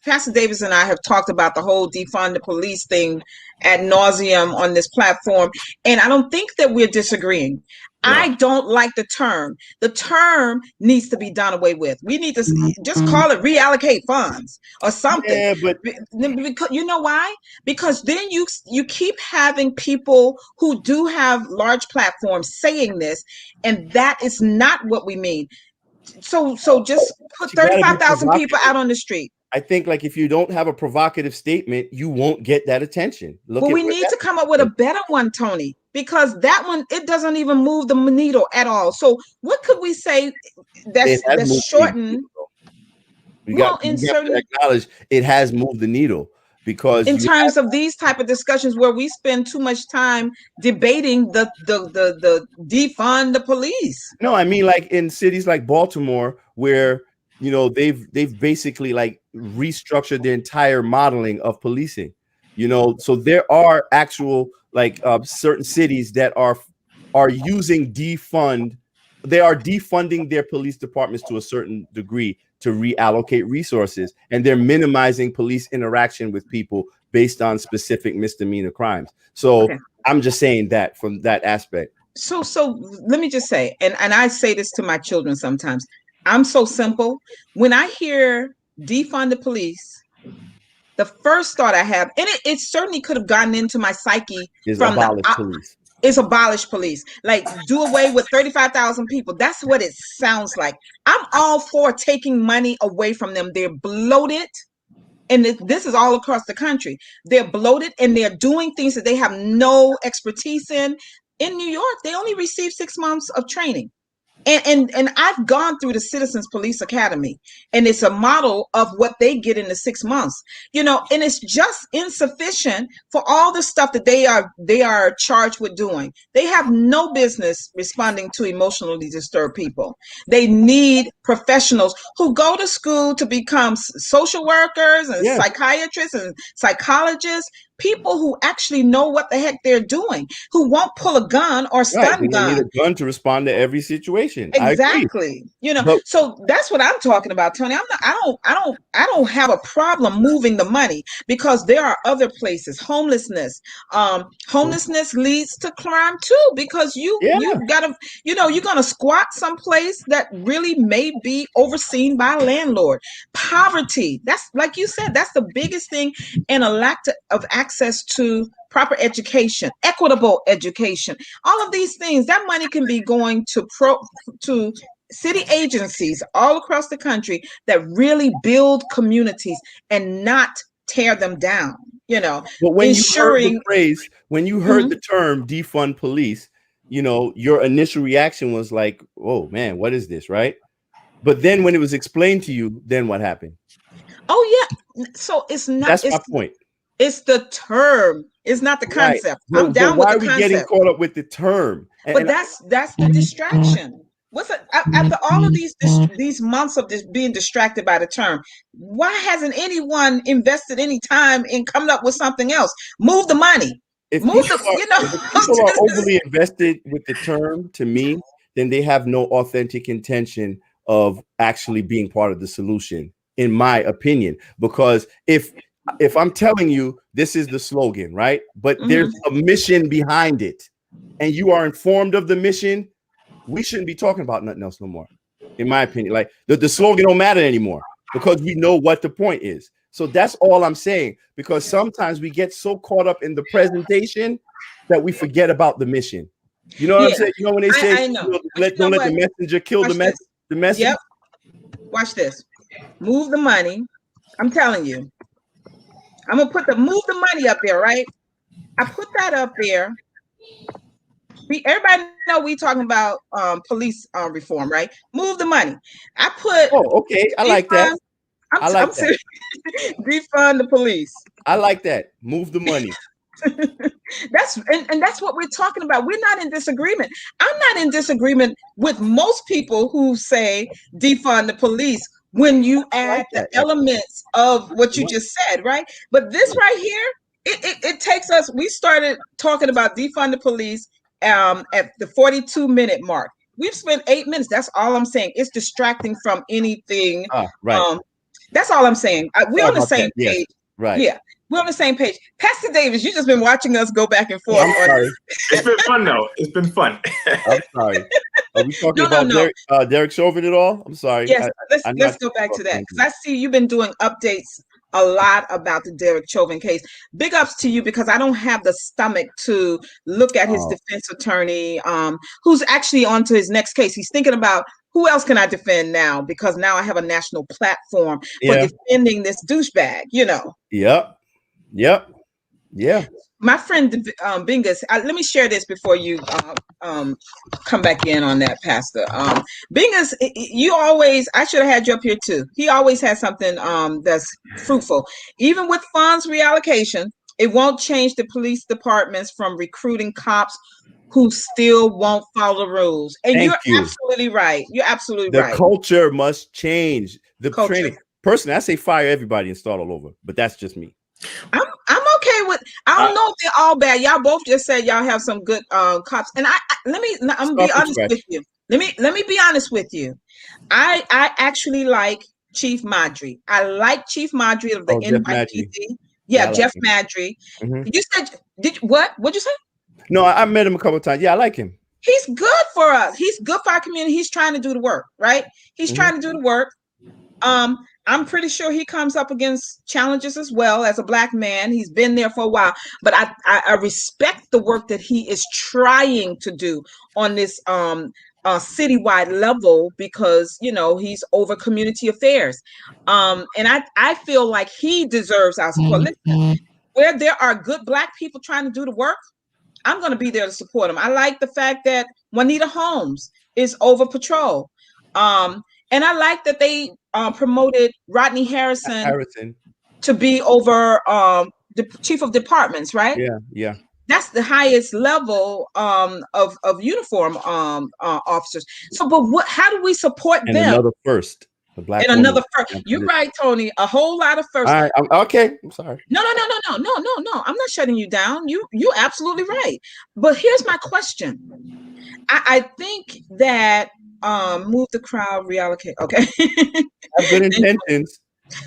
Pastor Davis and I have talked about the whole defund the police thing ad nauseum on this platform, and I don't think that we're disagreeing. No. I don't like the term. The term needs to be done away with. We need to just call it reallocate funds or something. Yeah, but because, you know why? Because then you keep having people who do have large platforms saying this, and that is not what we mean. So just put 35,000 people out on the street. I think like if you don't have a provocative statement, you won't get that attention. But we need to come up with a better one, Tony, because that one, it doesn't even move the needle at all. So what could we say that's shortened? You got to acknowledge it has moved the needle. Because in terms of these type of discussions where we spend too much time debating the defund the police. No, I mean like in cities like Baltimore, where you know they've basically like restructured the entire modeling of policing. You know, so there are actual like certain cities that are using defund. They are defunding their police departments to a certain degree to reallocate resources, and they're minimizing police interaction with people based on specific misdemeanor crimes. So I'm just saying that from that aspect. So let me just say, and I say this to my children sometimes, I'm so simple. When I hear defund the police, the first thought I have, and it certainly could have gotten into my psyche from abolish police. It's abolish police, like do away with 35,000 people. That's what it sounds like. I'm all for taking money away from them. They're bloated, and this is all across the country. They're bloated, and they're doing things that they have no expertise in. In New York, they only receive 6 months of training. And I've gone through the Citizens Police Academy, and it's a model of what they get in the 6 months, you know, and it's just insufficient for all the stuff that they are charged with doing. They have no business responding to emotionally disturbed people. They need professionals who go to school to become social workers and psychiatrists and psychologists. People who actually know what the heck they're doing, who won't pull a gun or stun gun. They need a gun to respond to every situation. Exactly. You know, so that's what I'm talking about, Tony. I don't have a problem moving the money, because there are other places. Homelessness leads to crime too, because you gotta, you know, you're gonna squat someplace that really may be overseen by a landlord. Poverty, that's like you said, that's the biggest thing, and a lack of access to proper education, equitable education, all of these things. That money can be going to city agencies all across the country that really build communities and not tear them down, you know. But when you heard the phrase, when you heard the term defund police, you know, your initial reaction was like, oh man, what is this, right? But then when it was explained to you, then what happened? Oh yeah, so it's not. That's my point. It's the term. It's not the concept. Right. I'm down with the concept. Why are we getting caught up with the term? But that's the distraction. What's it, after all of these months of being distracted by the term? Why hasn't anyone invested any time in coming up with something else? Move the money. If people are overly invested with the term, to me, then they have no authentic intention of actually being part of the solution, in my opinion. Because if I'm telling you this is the slogan, right? But there's a mission behind it, and you are informed of the mission, we shouldn't be talking about nothing else no more, in my opinion. Like the slogan don't matter anymore, because we know what the point is. So that's all I'm saying, because sometimes we get so caught up in the presentation that we forget about the mission. You know what I'm saying? You know when they say, don't let the messenger kill the message? Yep. Watch this. Move the money. I'm telling you. I'm going to move the money up there, right? I put that up there. Everybody know we talking about police reform, right? Move the money. I put. Oh, okay. I like that. I like that. Defund the police. I like that. Move the money. That's what we're talking about. We're not in disagreement. I'm not in disagreement with most people who say defund the police, when you add the that. elements of what you just said, right? But this right here, it takes us. We started talking about defund the police at the 42-minute mark. We've spent 8 minutes. That's all I'm saying. It's distracting from anything. Right. That's all I'm saying. We're on the same page. Yes. Right. Yeah, we're on the same page. Pastor Davis, you just been watching us go back and forth. I'm sorry. It's been fun though. It's been fun. I'm sorry. Are we talking No. about Derek Chauvin at all? I'm sorry. Yes, let's go back to that, because I see you've been doing updates a lot about the Derek Chauvin case. Big ups to you, because I don't have the stomach to look at his defense attorney, who's actually on to his next case. He's thinking about, who else can I defend now? Because now I have a national platform for defending this douchebag, you know. Yep. My friend Bingus, let me share this before you come back in on that, Pastor. Bingus, you always, I should have had you up here too. He always has something that's fruitful. Even with funds reallocation, it won't change the police departments from recruiting cops who still won't follow the rules. And you're absolutely right. You're absolutely right. The culture must change. The culture. Training. Personally, I say fire everybody and start all over, but that's just me. I'm okay with. I don't know if they're all bad. Y'all both just said y'all have some good cops, and I'm gonna be honest with you. Let me be honest with you. I actually like Chief Madry. I like Chief Madry of the NYPD. Yeah, Jeff Madry. Mm-hmm. You said what'd you say? No, I met him a couple of times. Yeah, I like him. He's good for us. He's good for our community. He's trying to do the work, right? He's trying to do the work. I'm pretty sure he comes up against challenges as well as a Black man. He's been there for a while, but I respect the work that he is trying to do on this citywide level, because, you know, he's over community affairs. And I feel like he deserves our support. Listen, where there are good Black people trying to do the work, I'm going to be there to support him. I like the fact that Juanita Holmes is over patrol. And I like that they promoted Rodney Harrison to be over the chief of departments, right? Yeah. That's the highest level of uniform officers. So, but how do we support them? Another first. And another first. You're right, Tony. A whole lot of firsts. All right, okay. I'm sorry. No. I'm not shutting you down. You're absolutely right. But here's my question. I think that move the crowd, reallocate. Okay. Have good intentions.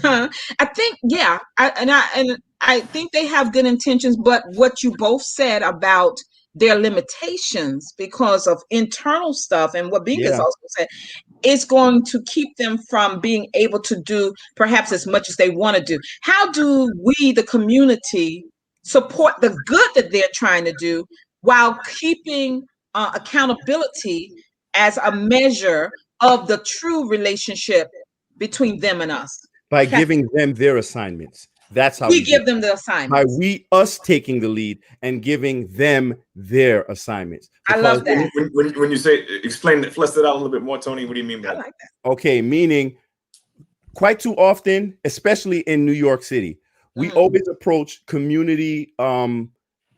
I think, yeah. I think they have good intentions, but what you both said about their limitations because of internal stuff, and what Bingus also said, it's going to keep them from being able to do perhaps as much as they want to do. How do we, the community, support the good that they're trying to do while keeping accountability as a measure of the true relationship between them and us? By giving them their assignments. That's how we give them the assignments. By us taking the lead and giving them their assignments. Because I love that. When you say, explain that, flesh it out a little bit more, Tony. What do you mean by that? I like that. Okay, meaning quite too often, especially in New York City, we always approach community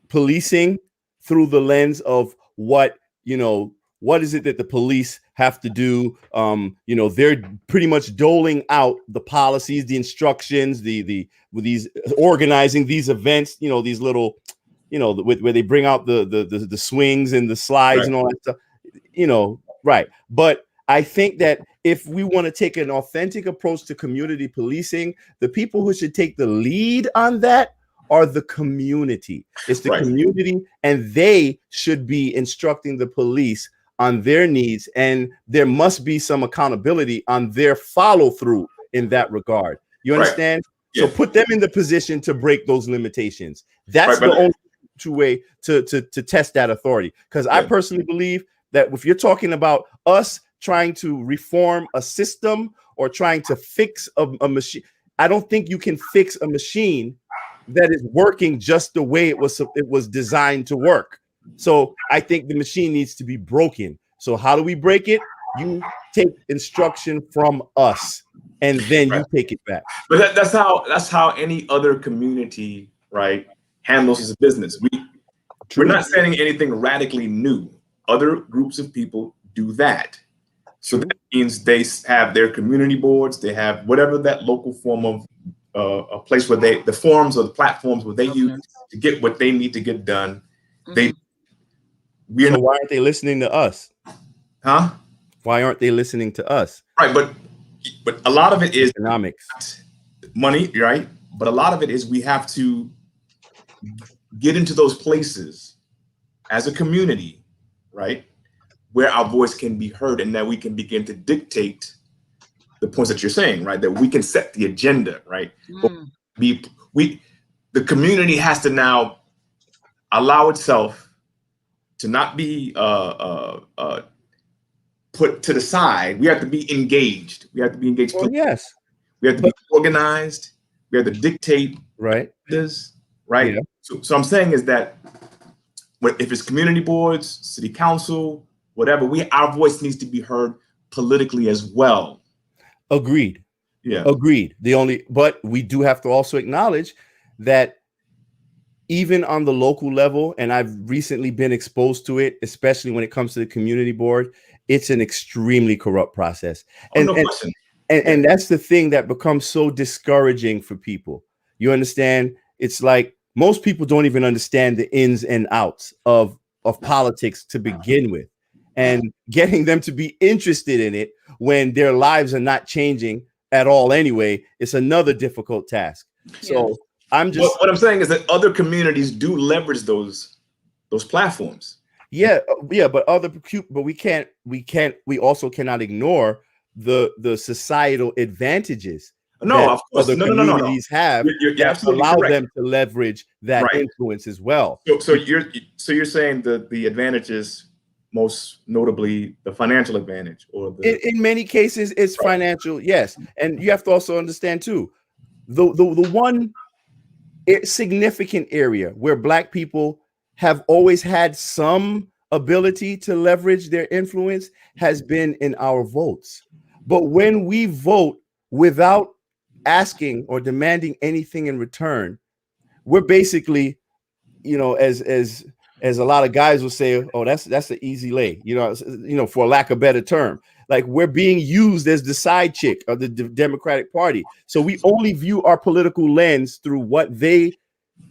policing through the lens of what is it that the police have to do? They're pretty much doling out the policies, the instructions, these organizing these events, these little, where they bring out the swings and the slides and all that stuff, right. But I think that if we want to take an authentic approach to community policing, the people who should take the lead on that are the community. It's the community, and they should be instructing the police on their needs, and there must be some accountability on their follow through in that regard. You understand? Yeah. So put them in the position to break those limitations. That's the only true way to test that authority. Because I personally believe that if you're talking about us trying to reform a system or trying to fix a machine, I don't think you can fix a machine that is working just the way it was designed to work. So I think the machine needs to be broken. So how do we break it? You take instruction from us, and then you take it back. But that's how any other community, handles his business. We're not saying anything radically new. Other groups of people do that. So that means they have their community boards, they have whatever that local form of a place where the forums or the platforms where they use to get what they need to get done. So why aren't they listening to us? Huh? Why aren't they listening to us? Right, but a lot of it is economics, money, right? But a lot of it is we have to get into those places as a community, right, where our voice can be heard and that we can begin to dictate the points that you're saying, right? That we can set the agenda, right? The community has to now allow itself to not be put to the side. We have to be engaged. We have to be engaged. Well, yes. We have to be organized. We have to dictate this, right? Yeah. So I'm saying is that if it's community boards, city council, whatever, our voice needs to be heard politically as well. Agreed. Yeah. Agreed. But we do have to also acknowledge that even on the local level, and I've recently been exposed to it, especially when it comes to the community board, it's an extremely corrupt process. And that's the thing that becomes so discouraging for people. You understand? It's like most people don't even understand the ins and outs of politics to begin with. And getting them to be interested in it when their lives are not changing at all anyway, it's another difficult task. So what I'm saying is that other communities do leverage those platforms. Yeah, but we also cannot ignore the societal advantages of course. Other communities have that allow correct. them to leverage that influence as well. So you're saying that the advantages, most notably the financial advantage, or in many cases it's financial, yes. And you have to also understand too, the one significant area where Black people have always had some ability to leverage their influence has been in our votes. But when we vote without asking or demanding anything in return, we're basically, as a lot of guys will say, oh, that's an easy lay, for lack of a better term. Like, we're being used as the side chick of the Democratic Party. So we only view our political lens through what they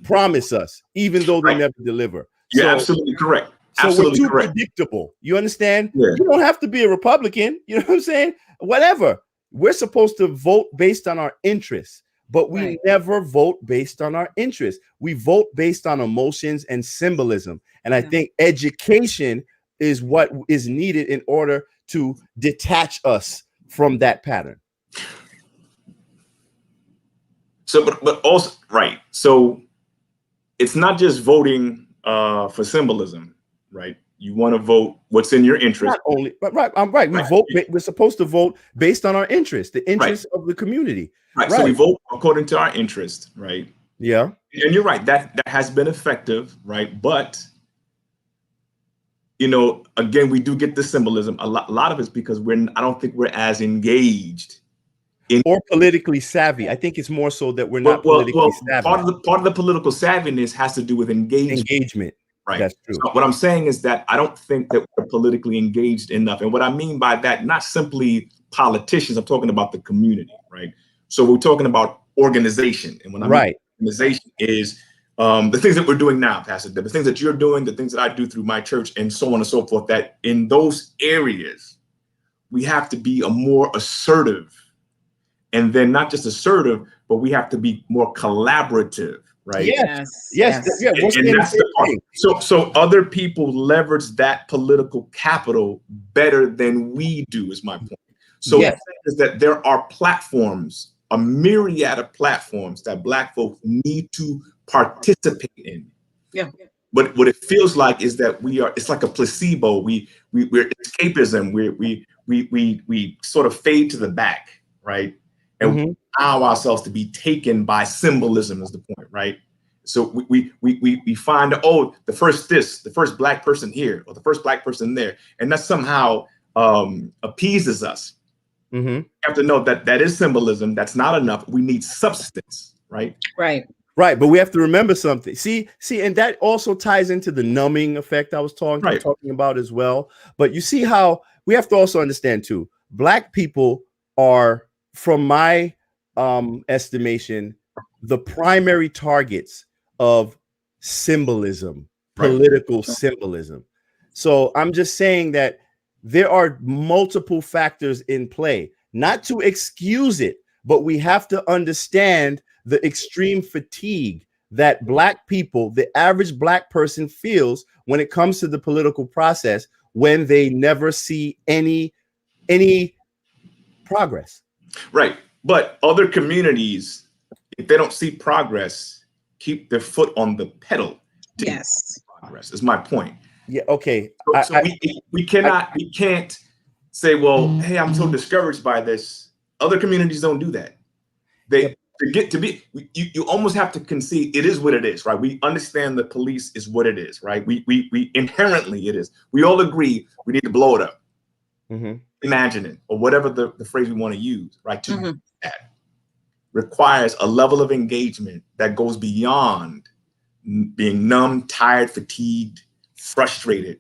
promise us, even though they never deliver. You're absolutely correct. So we're too predictable. You understand? Yeah. You don't have to be a Republican. You know what I'm saying? Whatever. We're supposed to vote based on our interests, but we never vote based on our interests. We vote based on emotions and symbolism. And I think education is what is needed in order to detach us from that pattern. So, but also, so it's not just voting for symbolism, right? You want to vote what's in your interest. Not only, but I'm right. We vote. We're supposed to vote based on our interest, the interest of the community. Right. So we vote according to our interest, right? Yeah. And you're right. That has been effective, right? But again, we do get the symbolism. A lot of it's because I don't think we're as engaged or politically savvy. I think it's more so that we're not politically savvy. Part of the political savviness has to do with engagement. Right. That's true. So what I'm saying is that I don't think that we're politically engaged enough. And what I mean by that, not simply politicians, I'm talking about the community, right? So we're talking about organization. And when I mean organization is the things that we're doing now, Pastor, the things that you're doing, the things that I do through my church, and so on and so forth, that in those areas, we have to be a more assertive. And then not just assertive, but we have to be more collaborative. Right. Yes. And that's the part. So other people leverage that political capital better than we do, is my point. So the thing is that there are platforms, a myriad of platforms that Black folks need to participate in. Yeah. But what it feels like is that it's like a placebo. We're escapism. We sort of fade to the back, right? And we allow ourselves to be taken by symbolism is the point, right? So we find, the first Black person here, or the first Black person there, and that somehow appeases us. You have to know that is symbolism. That's not enough. We need substance, right? Right. But we have to remember something. See, and that also ties into the numbing effect I was talking about as well. But you see how we have to also understand too, Black people are, from my estimation, the primary targets of symbolism, political symbolism. So I'm just saying that there are multiple factors in play, not to excuse it, but we have to understand the extreme fatigue that Black people, the average Black person, feels when it comes to the political process when they never see any progress. Right. But other communities, if they don't see progress, keep their foot on the pedal to Yes. progress, is my point. Yeah, okay. So we can't say, well, hey, I'm so discouraged by this. Other communities don't do that. You almost have to concede it is what it is, right? We understand the police is what it is, right? We inherently it is. We all agree we need to blow it up. Imagine it, or whatever the phrase we want to use, right? To do that requires a level of engagement that goes beyond being numb, tired, fatigued, frustrated.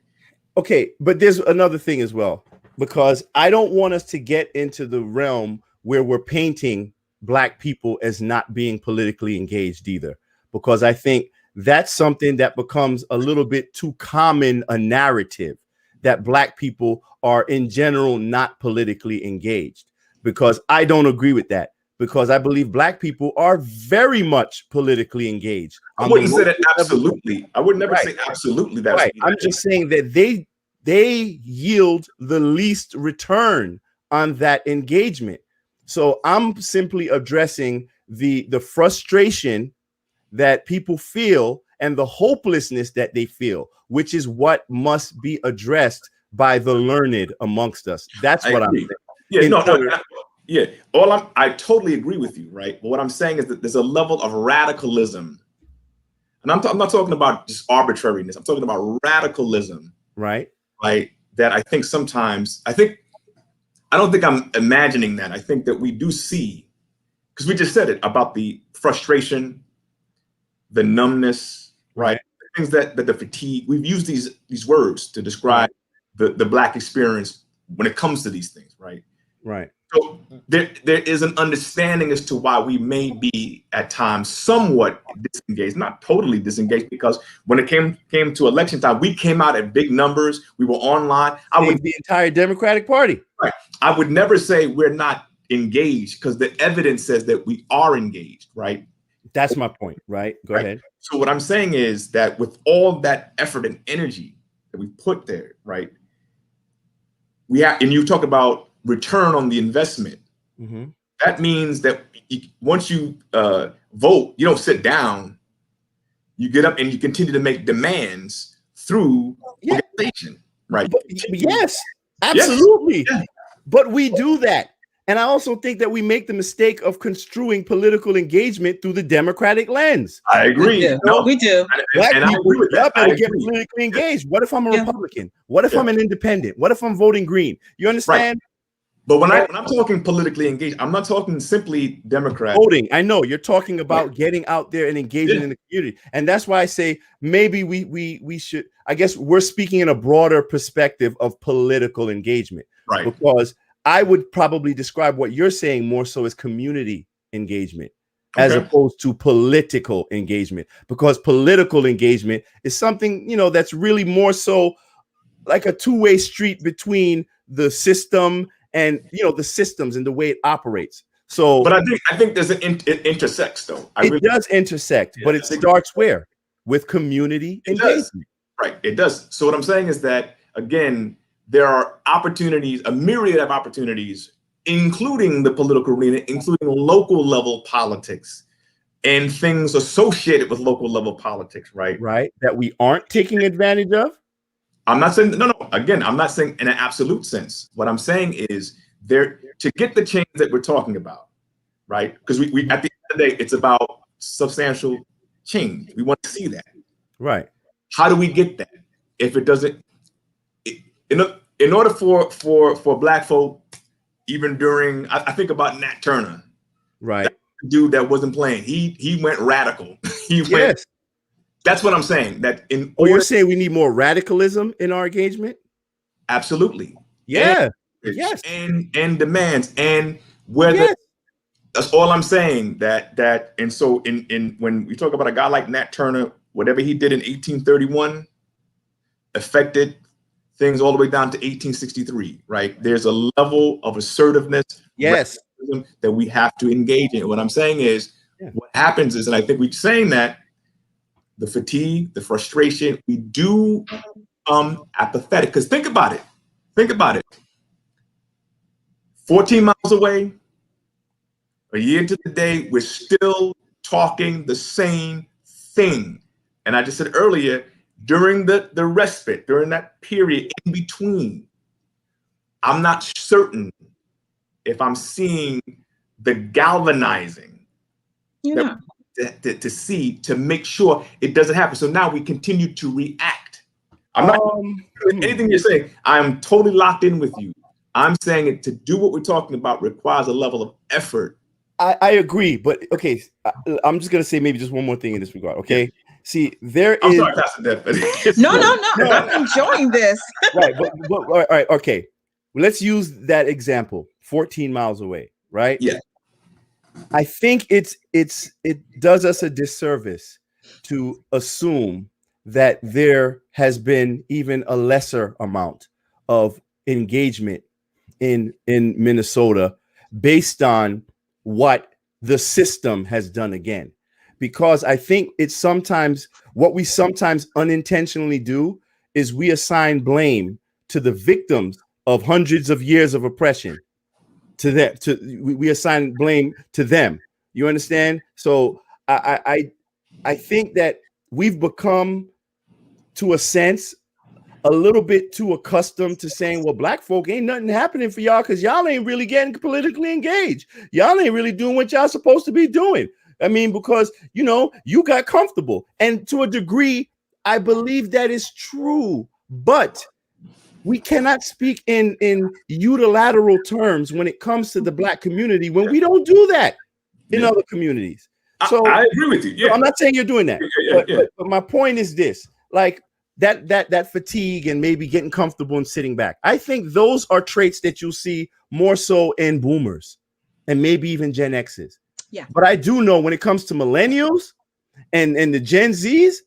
Okay, but there's another thing as well, because I don't want us to get into the realm where we're painting Black people as not being politically engaged either, because I think that's something that becomes a little bit too common a narrative, that Black people are in general not politically engaged, because I don't agree with that, because I believe Black people are very much politically engaged. I wouldn't say that absolutely. I would never say absolutely that. Right. I'm just saying that they yield the least return on that engagement. So I'm simply addressing the frustration that people feel and the hopelessness that they feel, which is what must be addressed by the learned amongst us. That's what I'm saying. Yeah, I totally agree with you, right? But what I'm saying is that there's a level of radicalism, and I'm not talking about just arbitrariness. I'm talking about radicalism, right? That I think sometimes I don't think I'm imagining that. I think that we do see, because we just said it about the frustration, the numbness, right? Things that the fatigue. We've used these words to describe the Black experience when it comes to these things, right? Right. So there is an understanding as to why we may be at times somewhat disengaged, not totally disengaged, because when it came to election time, we came out at big numbers. We were online. The entire Democratic Party. Right. I would never say we're not engaged, because the evidence says that we are engaged, right? That's my point, right? Go ahead. So what I'm saying is that with all that effort and energy that we put there, right? And you talk about return on the investment. That means that once you vote, you don't sit down. You get up and you continue to make demands through organization, right? Yes, absolutely. Yes. But we do that. And I also think that we make the mistake of construing political engagement through the Democratic lens. I agree. We do. Black and people, I agree with that. better get politically engaged. What if I'm a Republican? What if I'm an independent? What if I'm voting green? You understand? But when I'm talking politically engaged, I'm not talking simply Democrat voting. I know you're talking about getting out there and engaging in the community, and that's why I say maybe we should. I guess we're speaking in a broader perspective of political engagement, right? Because I would probably describe what you're saying more so as community engagement, as opposed to political engagement, because political engagement is something that's really more so like a two-way street between the system and the systems and the way it operates. So, but I think there's it intersects though. It does intersect, but it starts where? With community engagement. Right, it does. So what I'm saying is that again, there are opportunities, a myriad of opportunities, including the political arena, including local level politics and things associated with local level politics, right? Right, that we aren't taking advantage of. I'm not saying no. Again, I'm not saying in an absolute sense. What I'm saying is there to get the change that we're talking about, right? Because we at the end of the day, it's about substantial change. We want to see that, right? How do we get that? If it doesn't, in order for Black folk, even during I think about Nat Turner, right? That dude that wasn't playing, he went radical. Went. That's what I'm saying. That you're saying we need more radicalism in our engagement? Absolutely. Yeah. Yes. And demands and whether. Yes. That's all I'm saying. And so in when we talk about a guy like Nat Turner, whatever he did in 1831 affected things all the way down to 1863, right? There's a level of assertiveness, yes, that we have to engage in. What I'm saying is, what happens is, and I think we're saying that the fatigue, the frustration, we do apathetic. Because think about it. 14 miles away, a year to the day, we're still talking the same thing. And I just said earlier, during the respite, during that period in between, I'm not certain if I'm seeing the galvanizing to see to make sure it doesn't happen. So now we continue to react. I'm not anything you're saying. I'm totally locked in with you. I'm saying it to do what we're talking about requires a level of effort. I agree, but okay, I'm just gonna say maybe just one more thing in this regard. Okay, see, I'm sorry, Pastor Deb. No. I'm enjoying this. Right, but all right, okay. Let's use that example. 14 miles away, right? Yeah. I think it does us a disservice to assume that there has been even a lesser amount of engagement in Minnesota based on what the system has done again, because I think it's sometimes what we sometimes unintentionally do is we assign blame to the victims of hundreds of years of oppression. We assign blame to them. You understand? So I think that we've become, to a sense, a little bit too accustomed to saying, well, black folk ain't nothing happening for y'all because y'all ain't really getting politically engaged. Y'all ain't really doing what y'all supposed to be doing. I mean, because, you got comfortable. And to a degree, I believe that is true. But we cannot speak in unilateral terms when it comes to the black community when we don't do that in other communities. So I agree with you. Yeah. I'm not saying you're doing that. But my point is this, like, that fatigue and maybe getting comfortable and sitting back. I think those are traits that you'll see more so in boomers and maybe even Gen X's. Yeah. But I do know when it comes to millennials and the Gen Zs,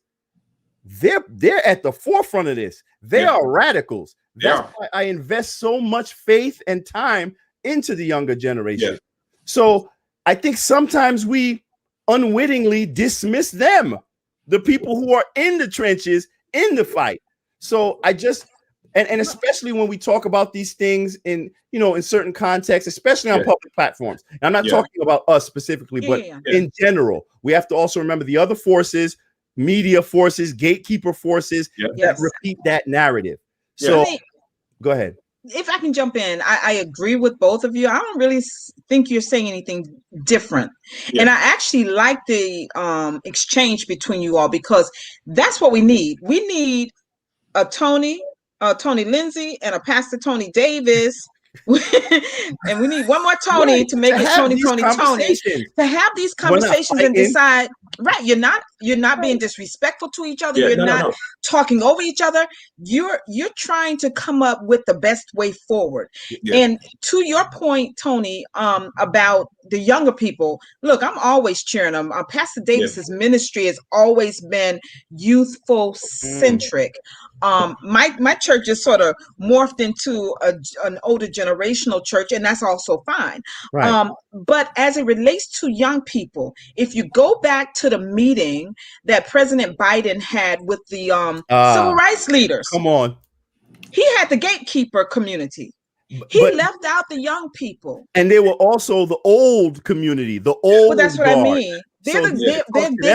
they're at the forefront of this. They are radicals. That's why I invest so much faith and time into the younger generation. Yeah. So I think sometimes we unwittingly dismiss them, the people who are in the trenches, in the fight. So I just, and especially when we talk about these things in certain contexts, especially on public platforms. And I'm not talking about us specifically, but in general, we have to also remember the other forces, media forces, gatekeeper forces that repeat that narrative. So go ahead. If I can jump in, I agree with both of you. I don't really think you're saying anything different. And I actually like the exchange between you all, because that's what we need. We need a Tony Lindsay and a Pastor Tony Davis. And we need one more Tony to make it Tony to have these conversations and decide, right, you're not being disrespectful to each other, you're not talking over each other, you're trying to come up with the best way forward. And to your point, Tony, about the younger people, look, I'm always cheering them. Pastor Davis's ministry has always been youthful centric. My church is sort of morphed into an older generational church, and that's also fine. Right. But as it relates to young people, if you go back to the meeting that President Biden had with the civil rights leaders, come on, he had the gatekeeper community. He left out the young people, and they were also the old community, the old. Well, that's what I mean. They're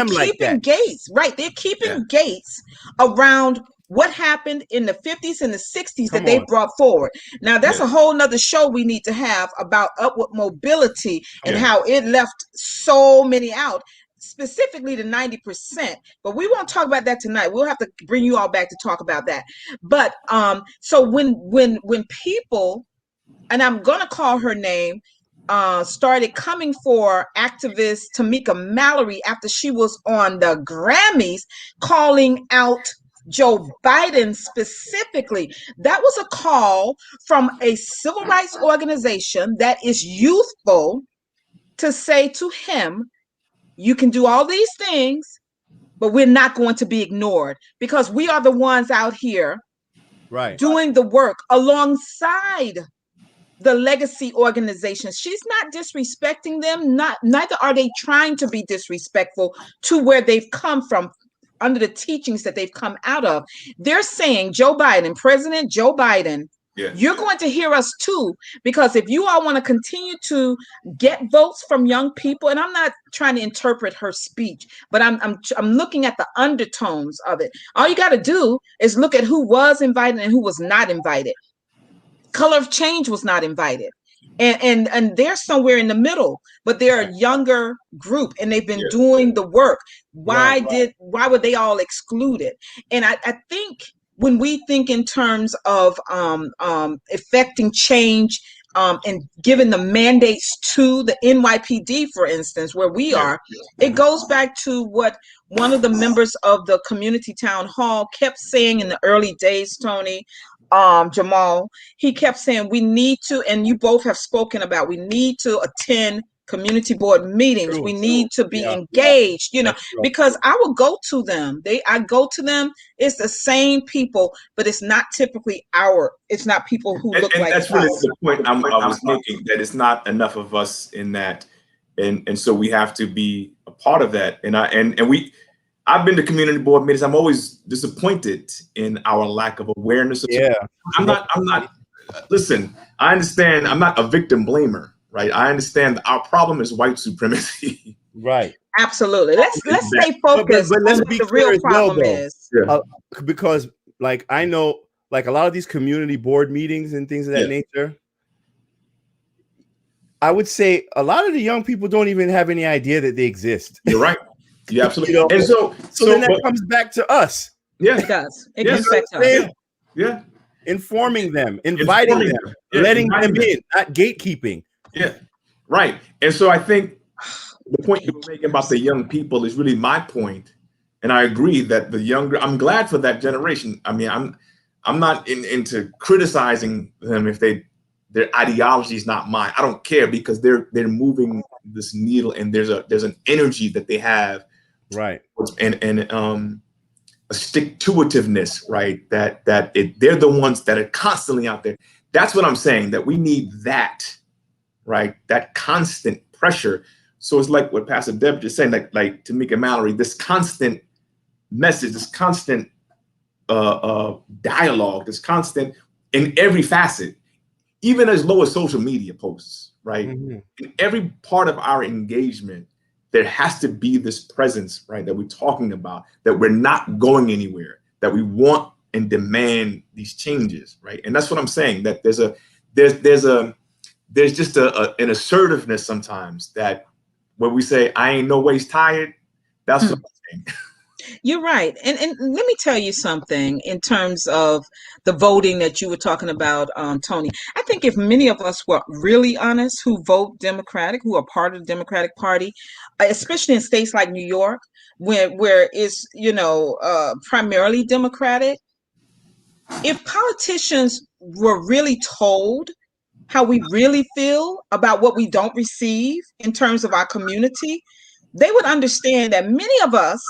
keeping gates, right? They're keeping gates around what happened in the 50s and the 60s that they brought forward. Now, that's a whole nother show we need to have about upward mobility and how it left so many out, specifically the 90%. But we won't talk about that tonight. We'll have to bring you all back to talk about that. But so when people, and I'm going to call her name, started coming for activist Tamika Mallory after she was on the Grammys calling out Joe Biden specifically. That was a call from a civil rights organization that is youthful to say to him, you can do all these things, but we're not going to be ignored because we are the ones out here doing the work alongside the legacy organizations. She's not disrespecting them, neither are they trying to be disrespectful to where they've come from under the teachings that they've come out of. They're saying, Joe Biden, President Joe Biden, you're going to hear us too, because if you all want to continue to get votes from young people, and I'm not trying to interpret her speech, but I'm looking at the undertones of it. All you got to do is look at who was invited and who was not invited. Color of Change was not invited. And they're somewhere in the middle, but they're a younger group and they've been doing the work. Why were they all excluded? And I think when we think in terms of effecting change and giving the mandates to the NYPD, for instance, where we are, it goes back to what one of the members of the community town hall kept saying in the early days, Tony, Jamal. He kept saying, we need to, and you both have spoken about, we need to attend community board meetings. We need to be engaged, because I will go to them. I go to them. It's the same people, but it's not typically it's not people who look like us. That's really the point I was making, that it's not enough of us in that. And so we have to be a part of that. I've been to community board meetings. I'm always disappointed in our lack of awareness. I'm not, listen, I understand I'm not a victim blamer, right? I understand our problem is white supremacy. Right. Absolutely. Let's stay focused but let's on be what the real problem is. Because like, I know, like a lot of these community board meetings and things of that nature, I would say a lot of the young people don't even have any idea that they exist. You're right. Yeah, absolutely. And so then that comes back to us. Yeah, it does. It comes back to us. Yeah. Informing them, inviting them, letting them in, not gatekeeping. Yeah, right. And so I think the point you're making about the young people is really my point. And I agree that I'm glad for that generation. I mean, I'm not into criticizing them if their ideology is not mine. I don't care, because they're moving this needle, and there's an energy that they have. Right. And a stick-to-itiveness, right? They're the ones that are constantly out there. That's what I'm saying, that we need that, right? That constant pressure. So it's like what Pastor Deb just saying, like Tamika Mallory, this constant message, this constant dialogue, this constant in every facet, even as low as social media posts, right? Mm-hmm. In every part of our engagement, there has to be this presence, right, that we're talking about, that we're not going anywhere, that we want and demand these changes, right? And that's what I'm saying, that there's just an assertiveness sometimes, that when we say, I ain't no ways tired, that's what I'm saying. You're right. And let me tell you something in terms of the voting that you were talking about, Tony. I think if many of us were really honest who vote Democratic, who are part of the Democratic Party, especially in states like New York, where it's, primarily Democratic, if politicians were really told how we really feel about what we don't receive in terms of our community, they would understand that many of us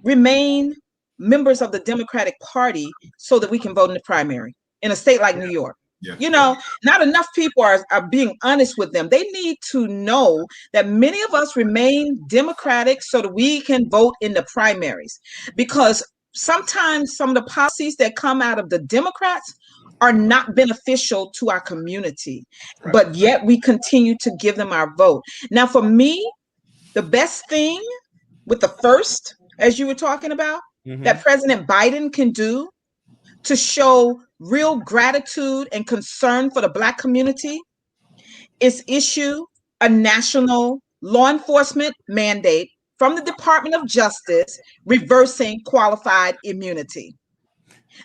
remain members of the Democratic Party so that we can vote in the primary in a state like New York. Not enough people are being honest with them. They need to know that many of us remain Democratic so that we can vote in the primaries, because sometimes some of the policies that come out of the Democrats are not beneficial to our community, but yet we continue to give them our vote. Now, for me, the best thing with the first, as you were talking about, that President Biden can do to show real gratitude and concern for the Black community is issue a national law enforcement mandate from the Department of Justice reversing qualified immunity.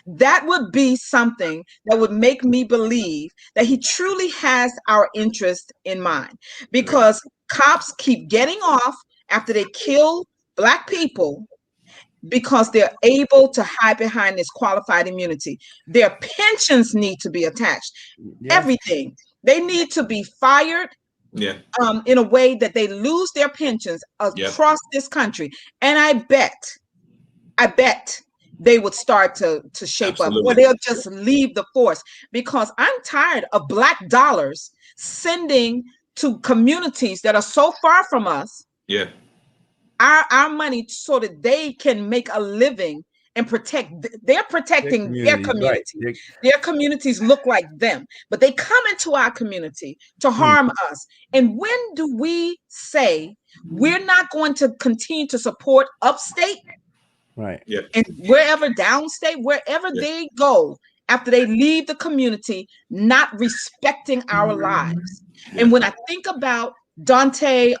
That would be something that would make me believe that he truly has our interest in mind, because cops keep getting off after they kill Black people, because they're able to hide behind this qualified immunity. Their pensions need to be attached. Yes. Everything. They need to be fired in a way that they lose their pensions across this country. And I bet they would start to shape up, or they'll just leave the force, because I'm tired of black dollars sending to communities that are so far from us. Yeah. Our money so that they can make a living and they're protecting their community. Right. Their communities look like them, but they come into our community to harm us. And when do we say we're not going to continue to support upstate? Right. Yeah. And wherever downstate, wherever they go after they leave the community, not respecting our lives. And when I think about Daunte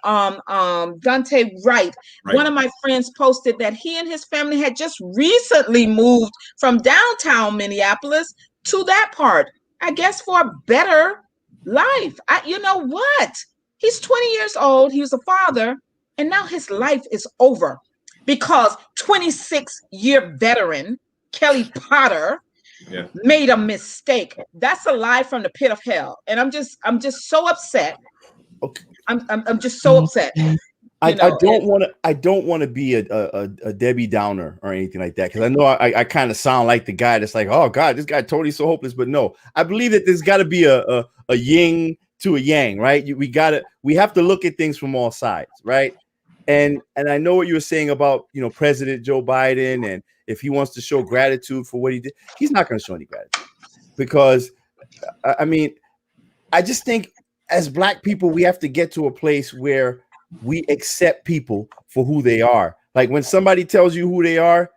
Wright, one of my friends posted that he and his family had just recently moved from downtown Minneapolis to that part, I guess for a better life. You know what? He's 20 years old. He was a father, and now his life is over because 26-year veteran Kelly Potter made a mistake. That's a lie from the pit of hell, and I'm just so upset. Okay. I'm just so upset. I don't want to be a Debbie Downer or anything like that, because I know I kind of sound like the guy that's like, oh God, this guy totally so hopeless. But no, I believe that there's got to be a yin to a yang, right? We have to look at things from all sides, right? And I know what you were saying about President Joe Biden, and if he wants to show gratitude for what he did, he's not going to show any gratitude, because I mean, I just think as Black people, we have to get to a place where we accept people for who they are. Like when somebody tells you who they are,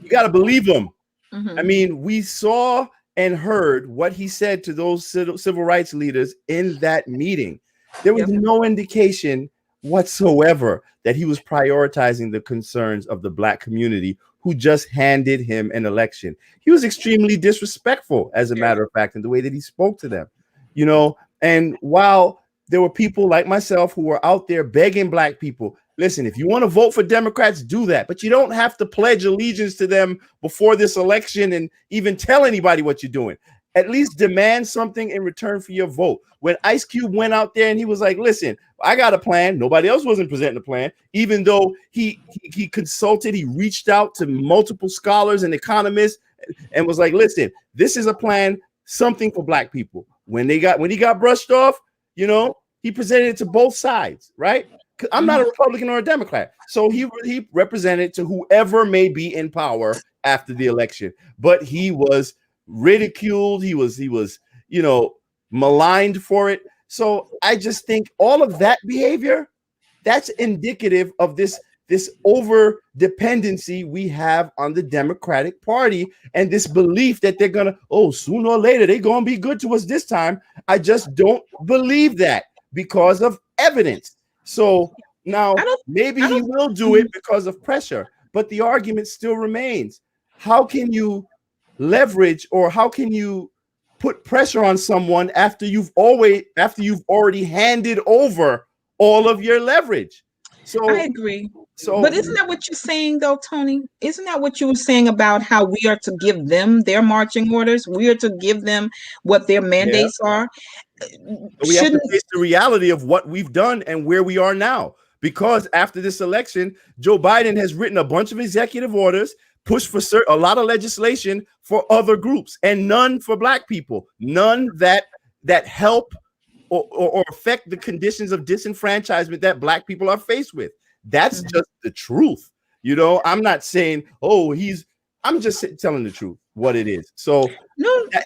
you got to believe them. I mean, we saw and heard what he said to those civil rights leaders in that meeting. There was no indication whatsoever that he was prioritizing the concerns of the Black community who just handed him an election. He was extremely disrespectful, as a matter of fact, in the way that he spoke to them, And while there were people like myself who were out there begging Black people, listen, if you want to vote for Democrats, do that. But you don't have to pledge allegiance to them before this election and even tell anybody what you're doing. At least demand something in return for your vote. When Ice Cube went out there and he was like, listen, I got a plan. Nobody else wasn't presenting a plan, even though he consulted, he reached out to multiple scholars and economists and was like, listen, this is a plan, something for Black people. When he got brushed off, he presented it to both sides, right? I'm not a Republican or a Democrat. So he represented to whoever may be in power after the election. But he was ridiculed. He was maligned for it. So I just think all of that behavior, that's indicative of this over dependency we have on the Democratic Party and this belief that they're gonna, sooner or later they're gonna be good to us this time. I just don't believe that because of evidence. So now maybe he will do it because of pressure, but the argument still remains. How can you leverage, or how can you put pressure on someone after you've already handed over all of your leverage? So I agree. But isn't that what you're saying, though, Tony? Isn't that what you were saying about how we are to give them their marching orders? We are to give them what their mandates are. We have to face the reality of what we've done and where we are now. Because after this election, Joe Biden has written a bunch of executive orders, pushed for a lot of legislation for other groups, and none for Black people. None that help or affect the conditions of disenfranchisement that Black people are faced with. That's just the truth. I'm not saying, I'm just telling the truth, what it is. So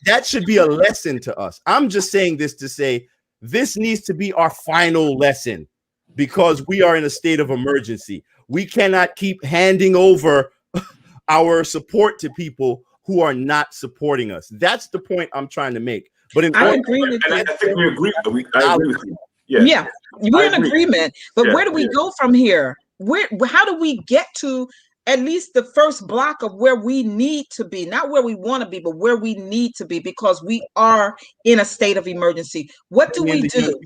that should be a lesson to us. I'm just saying this to say this needs to be our final lesson, because we are in a state of emergency. We cannot keep handing over our support to people who are not supporting us. That's the point I'm trying to make. But I agree with you. I think we agree. I agree with you. Yeah, we're in agreement. But where do we go from here? How do we get to at least the first block of where we need to be? Not where we want to be, but where we need to be, because we are in a state of emergency. What do we do?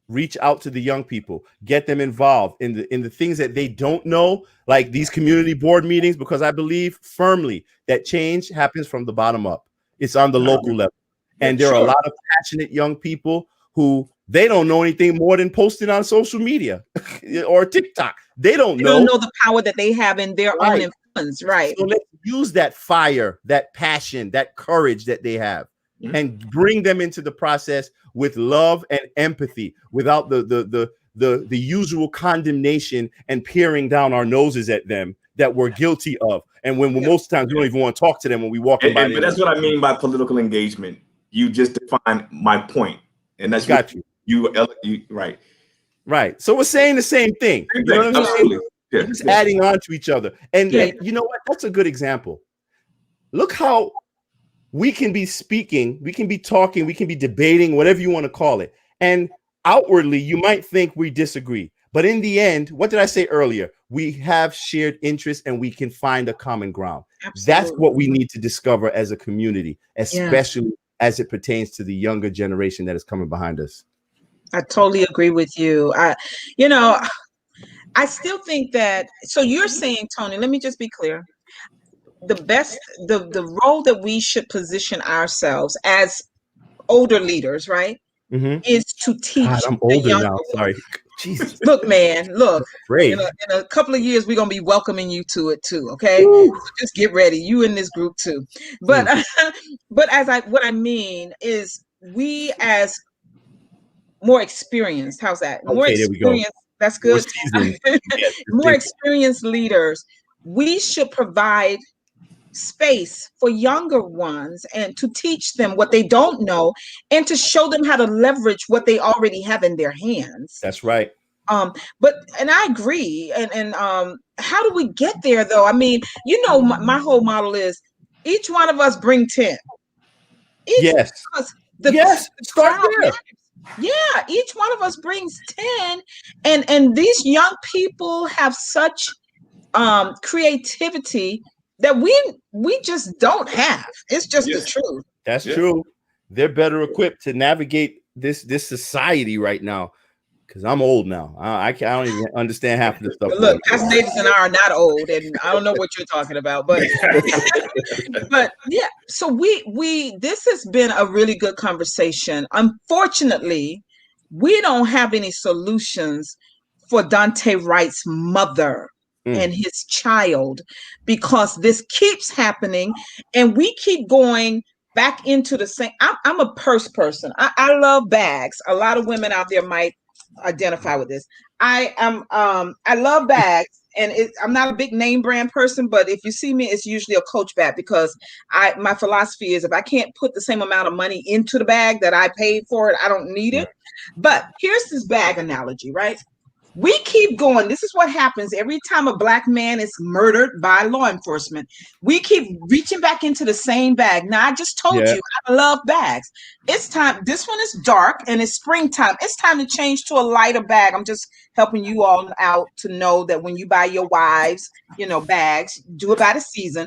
reach out to the young people, get them involved in the things that they don't know, like these community board meetings, because I believe firmly that change happens from the bottom up. It's on the local level. And there are a lot of passionate young people who they don't know anything more than posting on social media or TikTok. They don't know the power that they have in their own influence. Right. So let's use that fire, that passion, that courage that they have, and bring them into the process with love and empathy, without the usual condemnation and peering down our noses at them that we're guilty of. And when most times we don't even want to talk to them when we walk in by. But that's what I mean by political engagement. You just define my point, and that's you right. So we're saying the same thing. You know what I'm saying? Yeah, just adding on to each other. And you know what? That's a good example. Look how we can be speaking, we can be talking, we can be debating, whatever you want to call it. And outwardly, you might think we disagree. But in the end, what did I say earlier? We have shared interests and we can find a common ground. Absolutely. That's what we need to discover as a community, especially as it pertains to the younger generation that is coming behind us. I totally agree with you. I still think that, so you're saying, Tony, let me just be clear. The role that we should position ourselves as older leaders, right, is to teach. God, I'm older now. Sorry. Jesus. Look, man, in a couple of years, we're going to be welcoming you to it too. Okay. So just get ready. You in this group too. But, what I mean is we as more experienced, how's that? More experienced. That's good. More experienced leaders. We should provide space for younger ones and to teach them what they don't know and to show them how to leverage what they already have in their hands. That's right. But I agree. And how do we get there though? I mean, my whole model is each one of us bring 10. Start there. Yeah, each one of us brings 10, and these young people have such creativity that we just don't have. It's just the truth. That's true. They're better equipped to navigate this society right now. Because I'm old now. I don't even understand half of this stuff. Look, Pastor Davis and I are not old, and I don't know what you're talking about, but but yeah. So this has been a really good conversation. Unfortunately, we don't have any solutions for Daunte Wright's mother and his child, because this keeps happening, and we keep going back into the same. I'm a purse person. I love bags. A lot of women out there might identify with this. I love bags, and I'm not a big name brand person, but if you see me, it's usually a Coach bag, because my philosophy is if I can't put the same amount of money into the bag that I paid for it, I don't need it. But here's this bag analogy, right? We keep going. This is what happens every time a Black man is murdered by law enforcement. We keep reaching back into the same bag. Now, I just told you I love bags. It's time. This one is dark and it's springtime. It's time to change to a lighter bag. I'm just helping you all out to know that when you buy your wives, bags, do it by the season.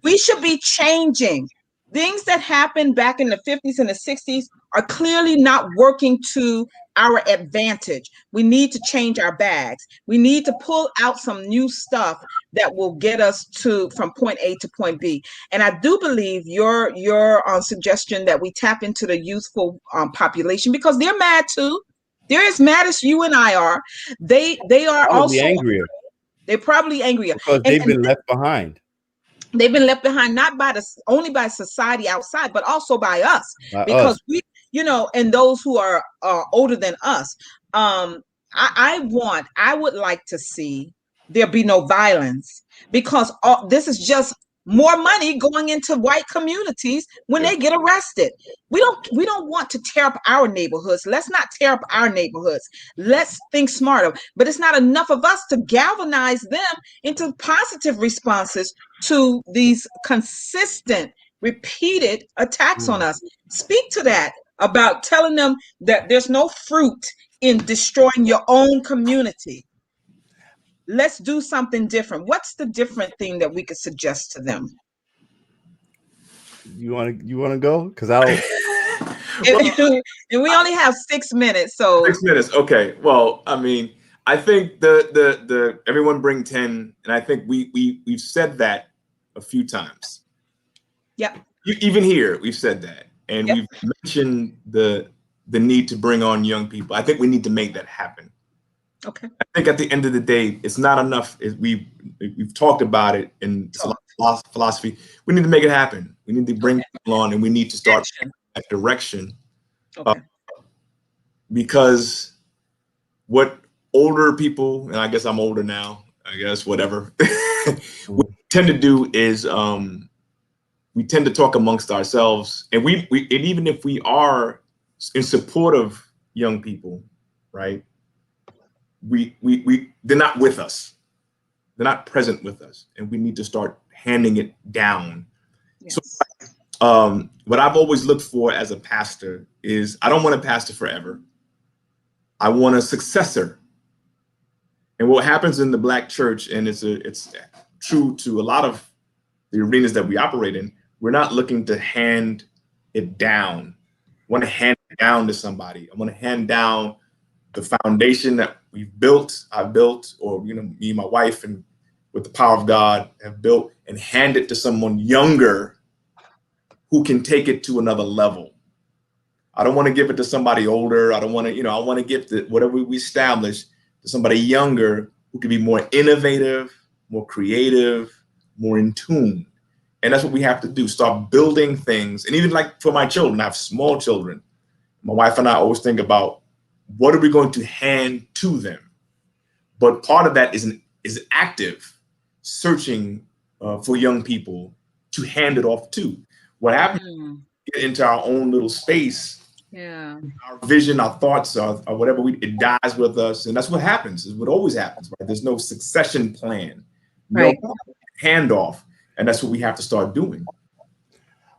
We should be changing. Things that happened back in the 50s and the 60s are clearly not working to our advantage. We need to change our bags. We need to pull out some new stuff that will get us from point A to point B. And I do believe your suggestion that we tap into the youthful population, because they're mad too. They're as mad as you and I are. They are probably also angrier. They're probably angrier because they've been left behind. They've been left behind, not only by society outside, but also by us, because we, and those who are older than us. I would like to see there be no violence, because this is just more money going into white communities when they get arrested. We don't want to tear up our neighborhoods. Let's not tear up our neighborhoods. Let's think smarter. But it's not enough of us to galvanize them into positive responses to these consistent, repeated attacks on us. Speak to that, about telling them that there's no fruit in destroying your own community. Let's do something different. What's the different thing that we could suggest to them? You want to go? Because I don't. And we only have 6 minutes, so 6 minutes. Okay. Well, I mean, I think the everyone bring 10, and I think we've said that a few times. yeah. Even here, we've said that, and Yep. we've mentioned the need to bring on young people. I think we need to make that happen. Okay. I think at the end of the day, it's not enough. We've talked about it in philosophy. We need to make it happen. We need to bring people on, and we need to start that direction. Okay. Because what older people, and I guess I'm older now, I guess whatever, we tend to do is we tend to talk amongst ourselves, and we and even if we are in support of young people, right? We they're not with us. They're not present with us, and we need to start handing it down. Yes. So what I've always looked for as a pastor is I don't want a pastor forever. I want a successor. And what happens in the Black church, and it's true to a lot of the arenas that we operate in, we're not looking to hand it down. I want to hand it down to somebody. I want to hand down the foundation that I've built, or me and my wife, and with the power of God have built, and hand it to someone younger who can take it to another level. I don't want to give it to somebody older. I don't want to, I want to give whatever we establish to somebody younger who can be more innovative, more creative, more in tune. And that's what we have to do. Start building things. And even like for my children, I have small children. My wife and I always think about what are we going to hand to them? But part of that is active searching for young people to hand it off to. What happens get into our own little space, our vision, our thoughts, or whatever, it dies with us. And that's what happens, is what always happens, right? There's no succession plan, no handoff. And that's what we have to start doing.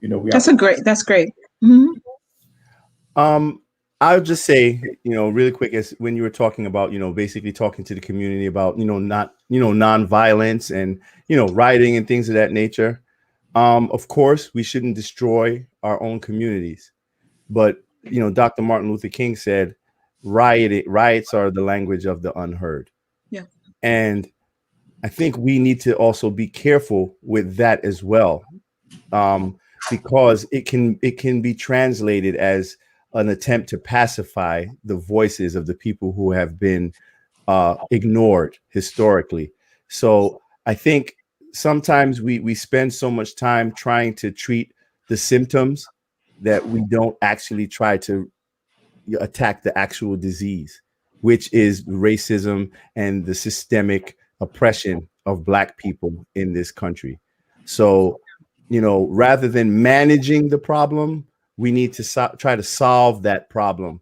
That's great. Mm-hmm. I'll just say, really quick, as when you were talking about, basically talking to the community about, nonviolence and, rioting and things of that nature. Of course, we shouldn't destroy our own communities. But, Dr. Martin Luther King said, riots are the language of the unheard. Yeah. And I think we need to also be careful with that as well, because it can be translated as an attempt to pacify the voices of the people who have been ignored historically. So I think sometimes we spend so much time trying to treat the symptoms that we don't actually try to attack the actual disease, which is racism and the systemic oppression of Black people in this country. So, rather than managing the problem, we need to try to solve that problem,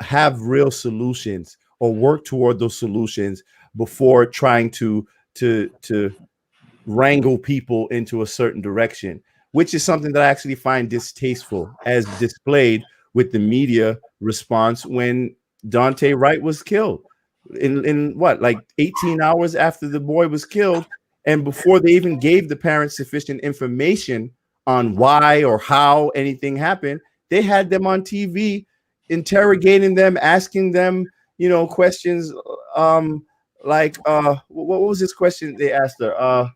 have real solutions, or work toward those solutions before trying to wrangle people into a certain direction, which is something that I actually find distasteful, as displayed with the media response when Daunte Wright was killed in what, like 18 hours after the boy was killed, and before they even gave the parents sufficient information on why or how anything happened. They had them on TV interrogating them, asking them, questions like what was this question they asked her?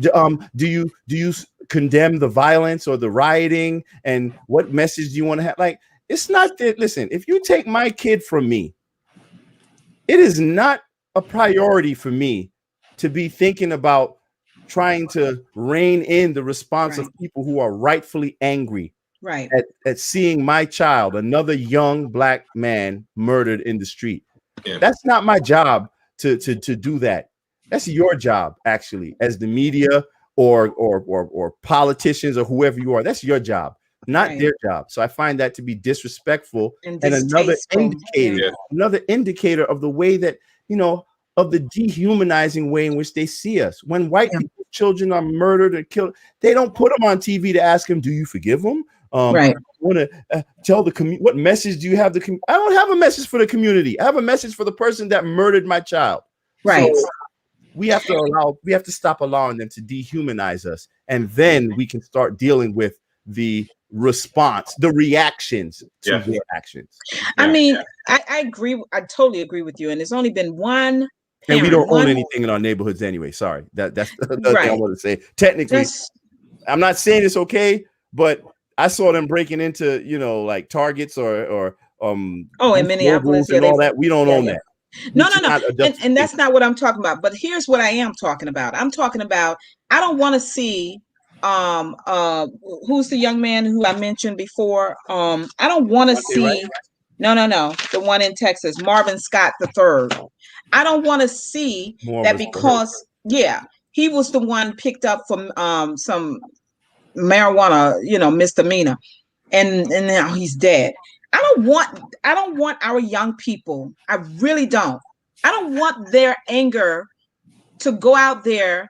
Do you condemn the violence or the rioting, and what message do you want to have? Like, it's not that. Listen, if you take my kid from me, it is not a priority for me to be thinking about trying to rein in the response of people who are rightfully angry at seeing my child, another young Black man, murdered in the street. Yeah. That's not my job to do that. That's your job, actually, as the media or politicians or whoever you are. That's your job, not their job. So I find that to be disrespectful and another indicator of the way that, of the dehumanizing way in which they see us. When white people's children are murdered or killed, they don't put them on TV to ask them, do you forgive them? I want to tell the community, what message do you have? I don't have a message for the community. I have a message for the person that murdered my child. So we have to stop allowing them to dehumanize us. And then we can start dealing with the response, the reactions to Yeah. their actions. I mean, I agree. I totally agree with you. And there's only been one parent, And we don't own anything in our neighborhoods anyway. Sorry. That's the thing I Right. want to say. Technically, I'm not saying it's okay, but I saw them breaking into, you know, like Targets or in Minneapolis and all that. We don't own that. No. And that's not what I'm talking about. But here's what I am talking about. I'm talking about, I don't want to see who's the young man who I mentioned before? I don't want to see Right? No, the one in Texas, Marvin Scott III. I don't want to see that because he was the one picked up from some marijuana, misdemeanor, and now he's dead. I don't want our young people. I really don't. I don't want their anger to go out there.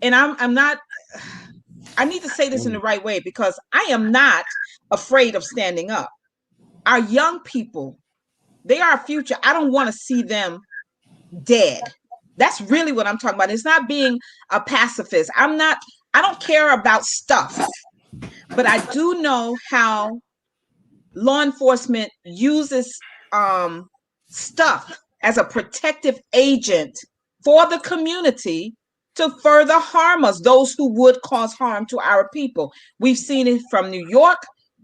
And I'm not. I need to say this in the right way, because I am not afraid of standing up. Our young people, they are our future. I don't want to see them dead. That's really what I'm talking about. It's not being a pacifist. I don't care about stuff, but I do know how law enforcement uses stuff as a protective agent for the community to further harm us, those who would cause harm to our people. We've seen it from New York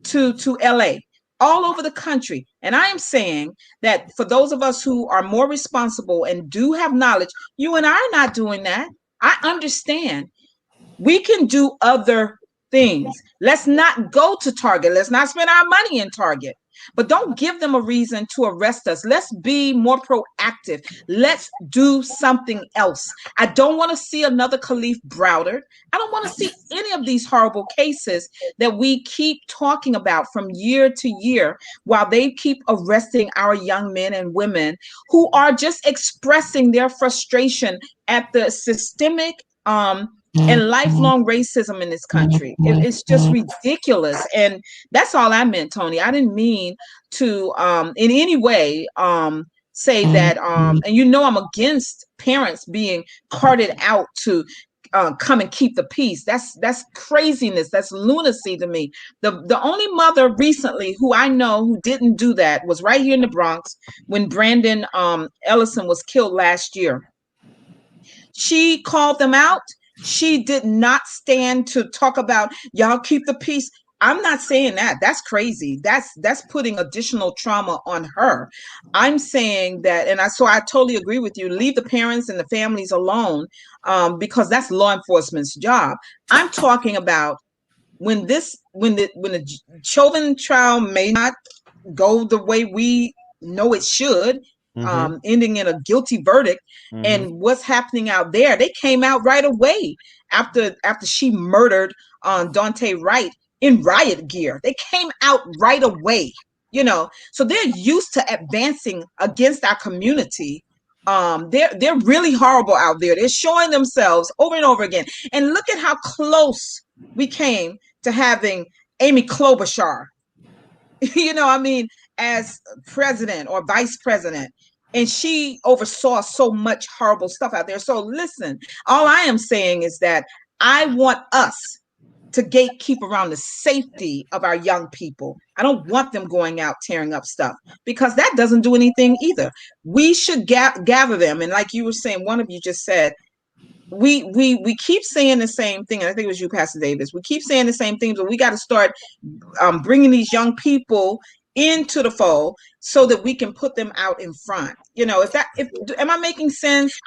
to LA, all over the country. And I am saying that for those of us who are more responsible and do have knowledge, you and I are not doing that. I understand. We can do other things. Let's not go to Target. Let's not spend our money in Target. But don't give them a reason to arrest us. Let's be more proactive. Let's do something else. I don't want to see another Khalif Browder. I don't want to see any of these horrible cases that we keep talking about from year to year, while they keep arresting our young men and women who are just expressing their frustration at the systemic and lifelong racism in this country. It's just ridiculous. And that's all I meant, Tony. I didn't mean to in any way say that and I'm against parents being carted out to come and keep the peace. That's craziness. That's lunacy to me. The only mother recently who I know who didn't do that was right here in the Bronx when Brandon Ellison was killed last year. She called them out. She did not stand to talk about y'all keep the peace. I'm not saying that. That's crazy. That's putting additional trauma on her. I'm saying that, and I totally agree with you. Leave the parents and the families alone, because that's law enforcement's job. I'm talking about when the Chauvin trial may not go the way we know it should, ending in a guilty verdict, and what's happening out there. They came out right away after she murdered Daunte Wright in riot gear. They came out right away, so they're used to advancing against our community. They're really horrible out there. They're showing themselves over and over again. And look at how close we came to having Amy Klobuchar, as president or vice president. And she oversaw so much horrible stuff out there. So listen, all I am saying is that I want us to gatekeep around the safety of our young people. I don't want them going out tearing up stuff, because that doesn't do anything either. We should gather them. And like you were saying, one of you just said, we keep saying the same thing. And I think it was you, Pastor Davis. We keep saying the same things, but we got to start bringing these young people into the fold so that we can put them out in front. Am I making sense?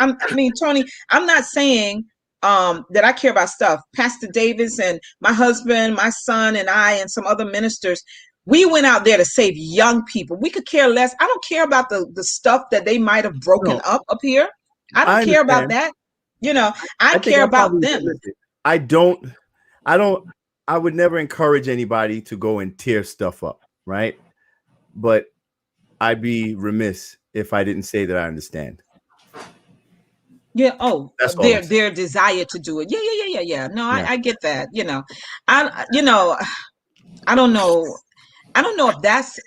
Tony, I'm not saying that I care about stuff. Pastor Davis and my husband, my son, and I, and some other ministers, we went out there to save young people. We could care less. I don't care about the stuff that they might have broken up here. I don't care about that. I care about them. I would never encourage anybody to go and tear stuff up, right? But I'd be remiss if I didn't say that I understand. Yeah. Oh, their desire to do it. Yeah. No, I get that. I don't know. I don't know if that's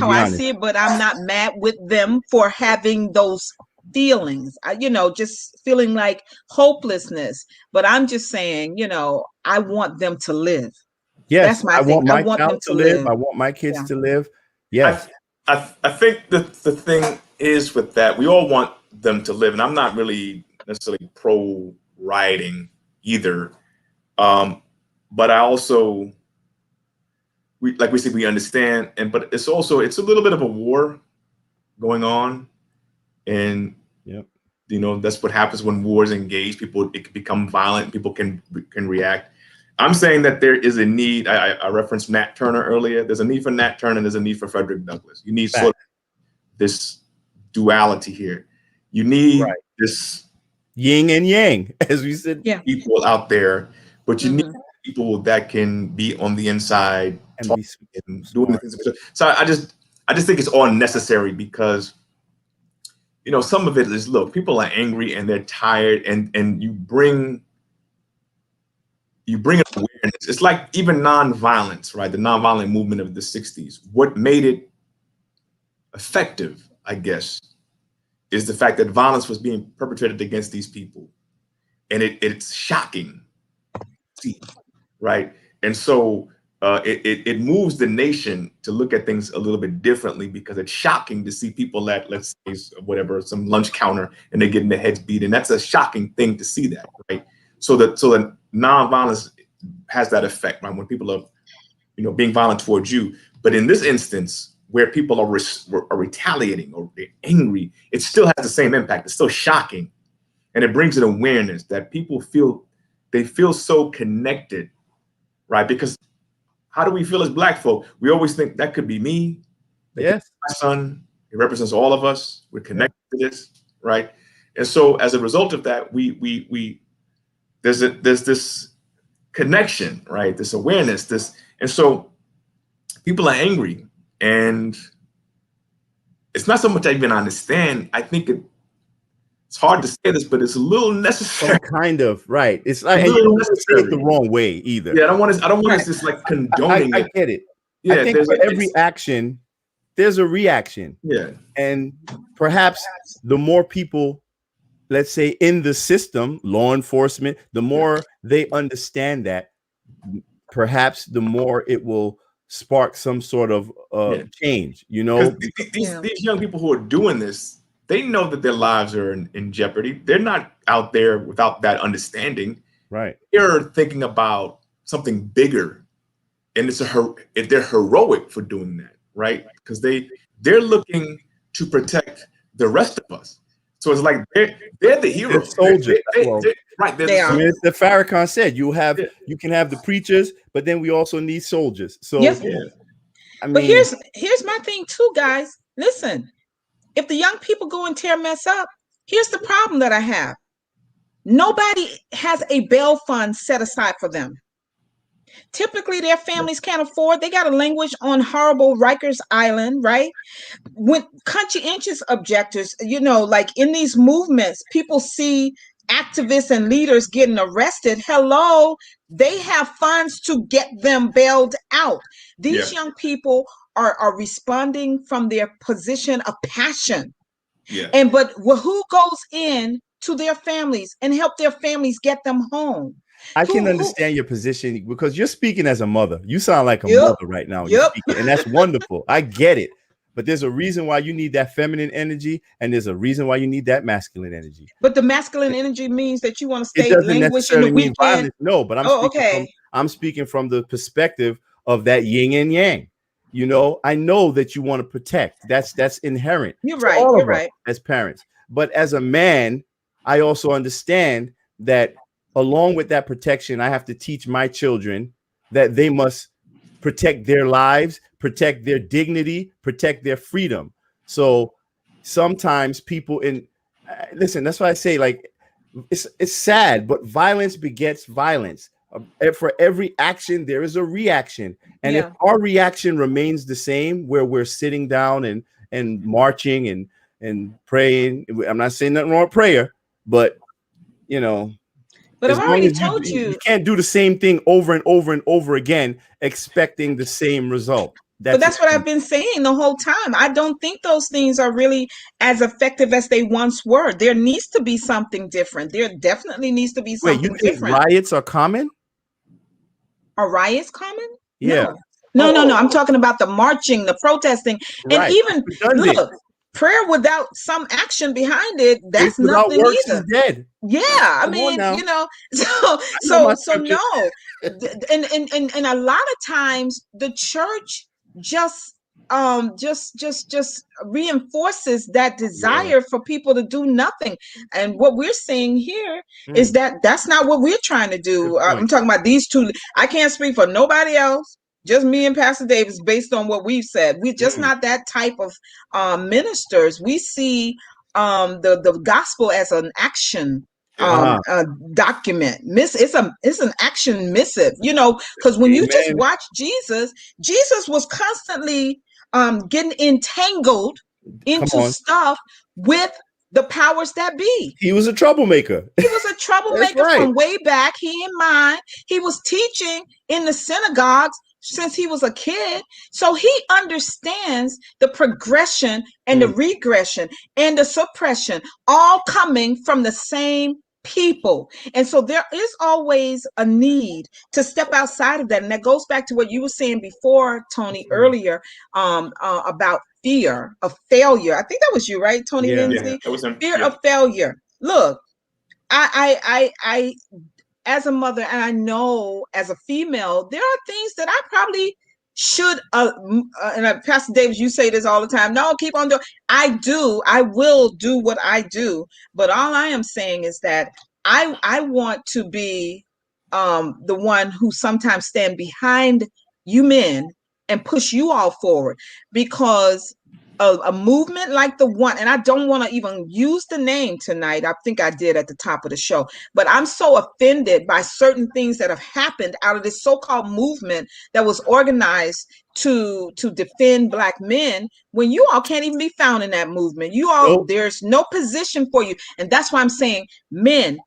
how I see it, but I'm not mad with them for having those feelings. Just feeling like hopelessness. But I'm just saying, I want them to live. Yes, That's my I thing. want I my want them child to to live. live. I want my kids Yeah. to live. Yes. I think the thing is with that, we all want them to live, and I'm not really necessarily pro rioting either. But I also, like we said, we understand, but it's a little bit of a war going on, and Yep. that's what happens when wars engage. It can become violent. People can react. I'm saying that there is a need. I referenced Nat Turner earlier. There's a need for Nat Turner, and there's a need for Frederick Douglass. You need sort of this duality here. You need this yin and yang, as we said. Yeah. people out there, but you need people that can be on the inside And be and doing the things. So I just think it's all necessary because some of it is, look, people are angry and they're tired, and you bring an awareness. It's like even nonviolence, right? The nonviolent movement of the 60s. What made it effective, I guess, is the fact that violence was being perpetrated against these people. And it's shocking, right? And so it moves the nation to look at things a little bit differently, because it's shocking to see people at, let's say, whatever, some lunch counter, and they're getting their heads beat. And that's a shocking thing to see that, right? So that nonviolence has that effect, right? When people are, being violent towards you. But in this instance, where people are retaliating or they're angry, it still has the same impact. It's still shocking. And it brings an awareness that people feel so connected, right? Because how do we feel as Black folk? We always think that could be me. Yes. My son. It represents all of us. We're connected to this, right? And so as a result of that, there's this connection, right? This awareness, and so people are angry, and it's not so much I even understand. I think it's hard to say this, but it's a little necessary. Kind of, right? It's like, and you don't want to say it the wrong way either. Yeah, I don't want to just like condoning I it. get it. Yeah, I think for every action, there's a reaction. Yeah. And perhaps the more people, let's say, in the system, law enforcement, the more they understand that, perhaps the more it will spark some sort of change, These young people who are doing this, they know that their lives are in jeopardy. They're not out there without that understanding. Right. They're thinking about something bigger, and they're heroic for doing that, right? Because they're looking to protect the rest of us. So it's like they're the heroes. They're soldiers. Right. They are. The Farrakhan said you can have the preachers, but then we also need soldiers. So I mean, but here's my thing too, guys. Listen, if the young people go and tear mess up, here's the problem that I have. Nobody has a bail fund set aside for them. Typically, their families can't afford. They got to languish on horrible Rikers Island, right? When conscientious objectors, like in these movements, people see activists and leaders getting arrested. Hello, they have funds to get them bailed out. These young people are responding from their position of passion. Yeah. But who goes in to their families and help their families get them home? I can understand your position because you're speaking as a mother. You sound like a mother right now. And that's wonderful. I get it. But there's a reason why you need that feminine energy, and there's a reason why you need that masculine energy. But the masculine energy means that you want to stay it doesn't languish necessarily in the mean weekend. Violence. No, but I'm speaking from the perspective of that yin and yang. I know that you want to protect. That's inherent. You're right. You're right. As parents. But as a man, I also understand that along with that protection, I have to teach my children that they must protect their lives, protect their dignity, protect their freedom. So sometimes people listen, that's why I say, like, it's sad, but violence begets violence. For every action, there is a reaction. And if our reaction remains the same, where we're sitting down and marching and praying, I'm not saying nothing wrong with prayer, but but I've already told you, you can't do the same thing over and over and over again, expecting the same result. That's what I've been saying the whole time. I don't think those things are really as effective as they once were. There needs to be something different. There definitely needs to be something different. Riots are common? Are riots common? Yeah. No. I'm talking about the marching, the protesting, and even look, prayer without some action behind it, that's nothing either. Dead. Yeah, I mean, so no, and a lot of times the church just reinforces that desire for people to do nothing. And what we're seeing here is that that's not what we're trying to do. I'm talking about these two. I can't speak for nobody else, just me and Pastor Davis, based on what we've said. We're just not that type of ministers. We see the gospel as an action document. It's an action missive, because when you just watch Jesus was constantly getting entangled into stuff with the powers that be. He was a troublemaker. He was a troublemaker from way back. He was teaching in the synagogues since he was a kid. So he understands the progression and the regression and the suppression, all coming from the same people. And so there is always a need to step outside of that. And that goes back to what you were saying before, Tony, earlier, about fear of failure. I think that was you, right, Tony? Lindsay? Fear of failure. Look, I as a mother, and I know as a female, there are things that I probably should, and Pastor Davis, you say this all the time. No, keep on doing. I will do what I do. But all I am saying is that I want to be the one who sometimes stand behind you men and push you all forward, because a movement like the one, and I don't want to even use the name tonight. I think I did at the top of the show, but I'm so offended by certain things that have happened out of this so-called movement that was organized to defend Black men, when you all can't even be found in that movement. You all, there's no position for you. And that's why I'm saying, men,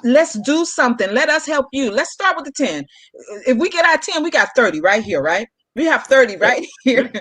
let's do something. Let us help you. Let's start with the 10. If we get our 10, we got 30 right here, right? We have 30 right here.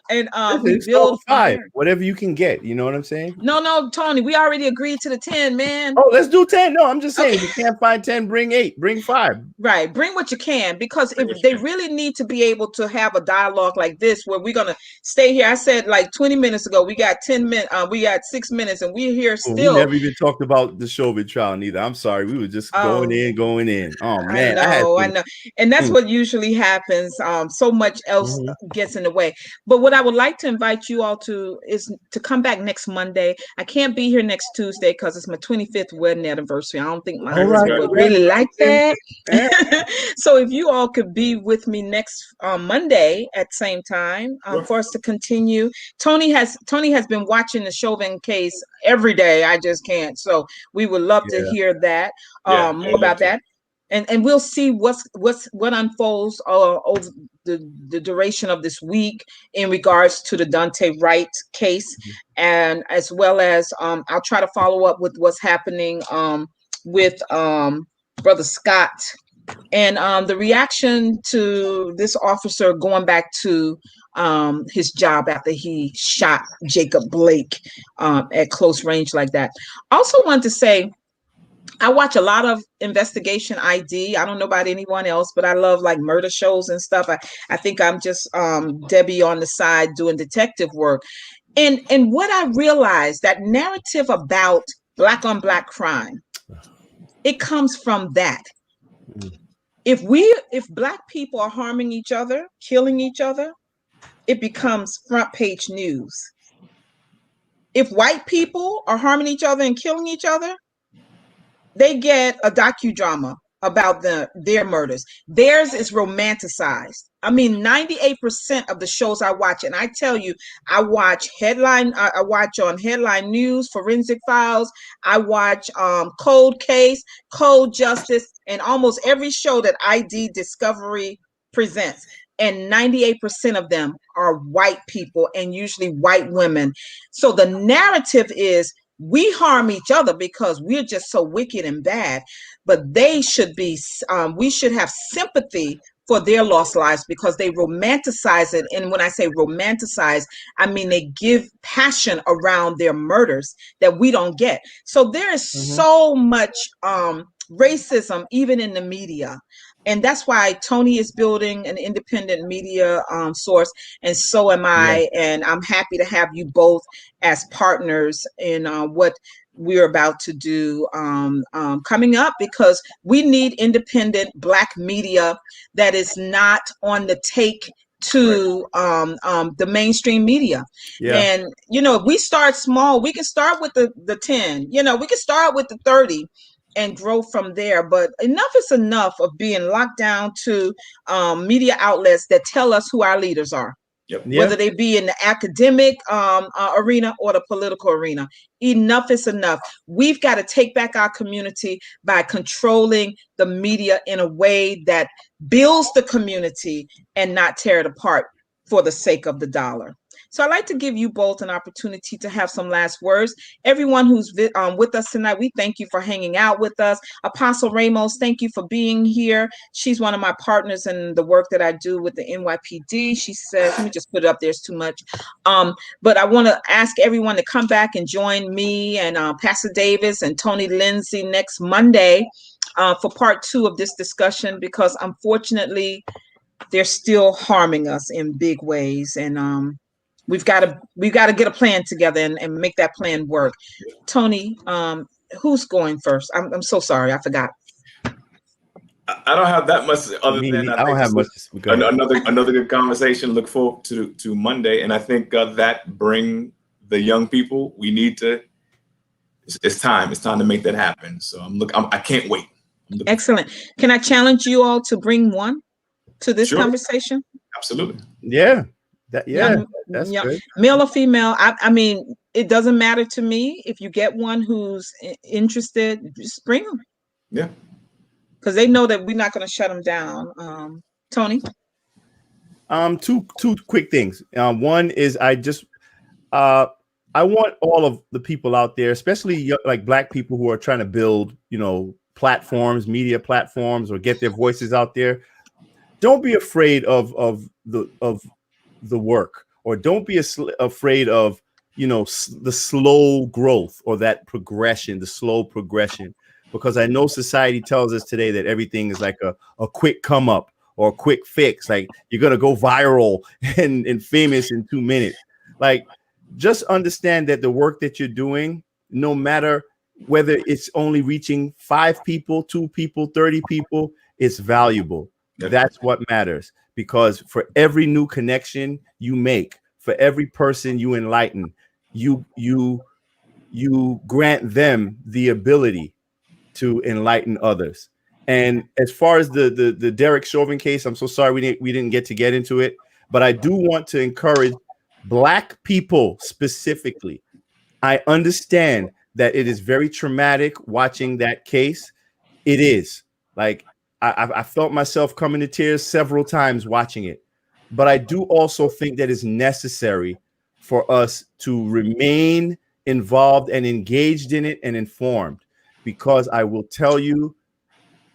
And we build 5, whatever you can get. You know what I'm saying? No, Tony, we already agreed to the 10, man. Oh, let's do 10. No, I'm just saying, if you can't find 10, bring 8, bring 5. Right. Bring what you can, because if they really need to be able to have a dialogue like this, where we're going to stay here. I said like 20 minutes ago, we got 10 minutes, we got 6 minutes, and we're here still. We never even talked about the Chauvin trial neither. I'm sorry. We were just going in. Oh, man. I know. And that's what usually happens. So much else gets in the way. But what I would like to invite you all to is to come back next Monday. I can't be here next Tuesday because it's my 25th wedding anniversary. I don't think my husband would really like that. So if you all could be with me next Monday at same time for us to continue. Tony has been watching the Chauvin case every day. I just can't. So we would love to hear that more about that. And we'll see what unfolds over the duration of this week in regards to the Daunte Wright case, and as well as I'll try to follow up with what's happening with Brother Scott and the reaction to this officer going back to his job after he shot Jacob Blake at close range like that. Also want to say, I watch a lot of investigation ID. I don't know about anyone else, but I love like murder shows and stuff. I think I'm just Debbie on the side doing detective work. And what I realized, that narrative about Black on Black crime, it comes from that. If Black people are harming each other, killing each other, it becomes front page news. If white people are harming each other and killing each other, they get a docudrama about their murders. Theirs is romanticized. I mean, 98% of the shows I watch, and I tell you, I watch on Headline News, Forensic Files, I watch Cold Case, Cold Justice, and almost every show that ID Discovery presents. And 98% of them are white people, and usually white women. So the narrative is, we harm each other because we're just so wicked and bad, but they should be, we should have sympathy for their lost lives because they romanticize it. And when I say romanticize, I mean they give passion around their murders that we don't get. So there is so much racism, even in the media. And that's why Tony is building an independent media source, and so am I. Yeah. And I'm happy to have you both as partners in what we're about to do coming up, because we need independent Black media that is not on the take to the mainstream media. Yeah. And if we start small, we can start with the 10, we can start with the 30 and grow from there. But enough is enough of being locked down to media outlets that tell us who our leaders are. Yep. Whether they be in the academic arena or the political arena. Enough is enough. We've got to take back our community by controlling the media in a way that builds the community and not tear it apart for the sake of the dollar. So I'd like to give you both an opportunity to have some last words. Everyone who's with us tonight, we thank you for hanging out with us. Apostle Ramos, thank you for being here. She's one of my partners in the work that I do with the NYPD. She says, let me just put it up there, it's too much. But I want to ask everyone to come back and join me and Pastor Davis and Tony Lindsay next Monday for part 2 of this discussion, because unfortunately, they're still harming us in big ways. And we've got to get a plan together and make that plan work. Tony, who's going first? I'm so sorry, I forgot. I don't have that much other than I don't have much. Another good conversation. Look forward to Monday, and I think that bring the young people. We need to. It's time. It's time to make that happen. So I can't wait. Excellent. Can I challenge you all to bring one to this conversation? Absolutely. Yeah. That's good. Male or female, I mean, it doesn't matter to me. If you get one who's interested, just bring them. Yeah. Because they know that we're not going to shut them down. Tony? Two quick things. One is I want all of the people out there, especially like Black people who are trying to build, platforms, media platforms, or get their voices out there. Don't be afraid of the work, or don't be afraid of the slow growth or that progression, the slow progression, because I know society tells us today that everything is like a quick come up or a quick fix, like you're gonna go viral and famous in 2 minutes. Like, just understand that the work that you're doing, no matter whether it's only reaching 5 people, 2 people, 30 people, it's valuable. That's what matters, because for every new connection you make, for every person you enlighten, you grant them the ability to enlighten others. And as far as the Derek Chauvin case, I'm so sorry we didn't get into it, but I do want to encourage Black people specifically. I understand that it is very traumatic watching that case. It is. Like, I felt myself coming to tears several times watching it. But I do also think that it's necessary for us to remain involved and engaged in it and informed, because I will tell you,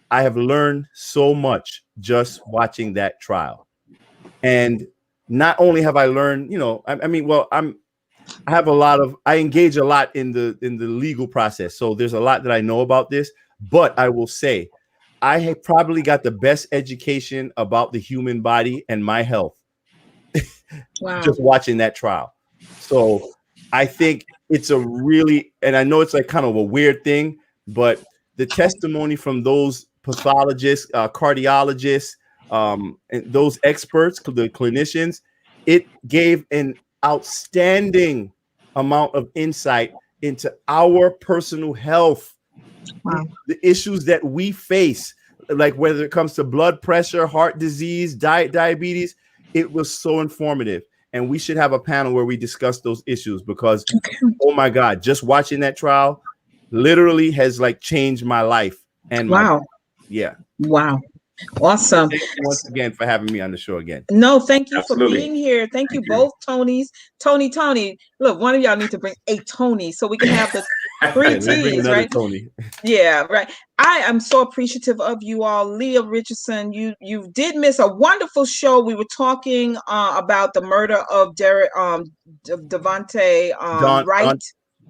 I have learned so much just watching that trial. And not only have I learned, I engage a lot in the legal process. So there's a lot that I know about this, but I will say I have probably got the best education about the human body and my health just watching that trial. So I think it's and I know it's like kind of a weird thing, but the testimony from those pathologists, cardiologists, and those experts, the clinicians, it gave an outstanding amount of insight into our personal health, the issues that we face, like whether it comes to blood pressure, heart disease, diabetes. It was so informative, and we should have a panel where we discuss those issues, because oh my God, just watching that trial literally has like changed my life. And wow. Awesome. Thank you once again for having me on the show again. No, thank you Absolutely. for being here. Thank you both, Tonys. Tony. Look, one of y'all need to bring a Tony so we can have the 3 T's, right? Tony. Yeah, right. I am so appreciative of you all. Leah Richardson, you did miss a wonderful show. We were talking about the murder of Derek Daunte Wright.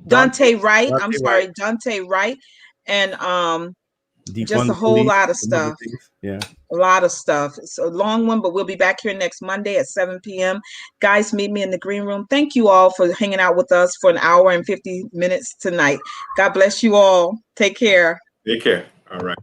Daunte Wright. I'm sorry, Daunte Wright. And Just a whole lot of stuff. Yeah. A lot of stuff. It's a long one, but we'll be back here next Monday at 7 p.m. Guys, meet me in the green room. Thank you all for hanging out with us for an hour and 50 minutes tonight. God bless you all. Take care. Take care. All right.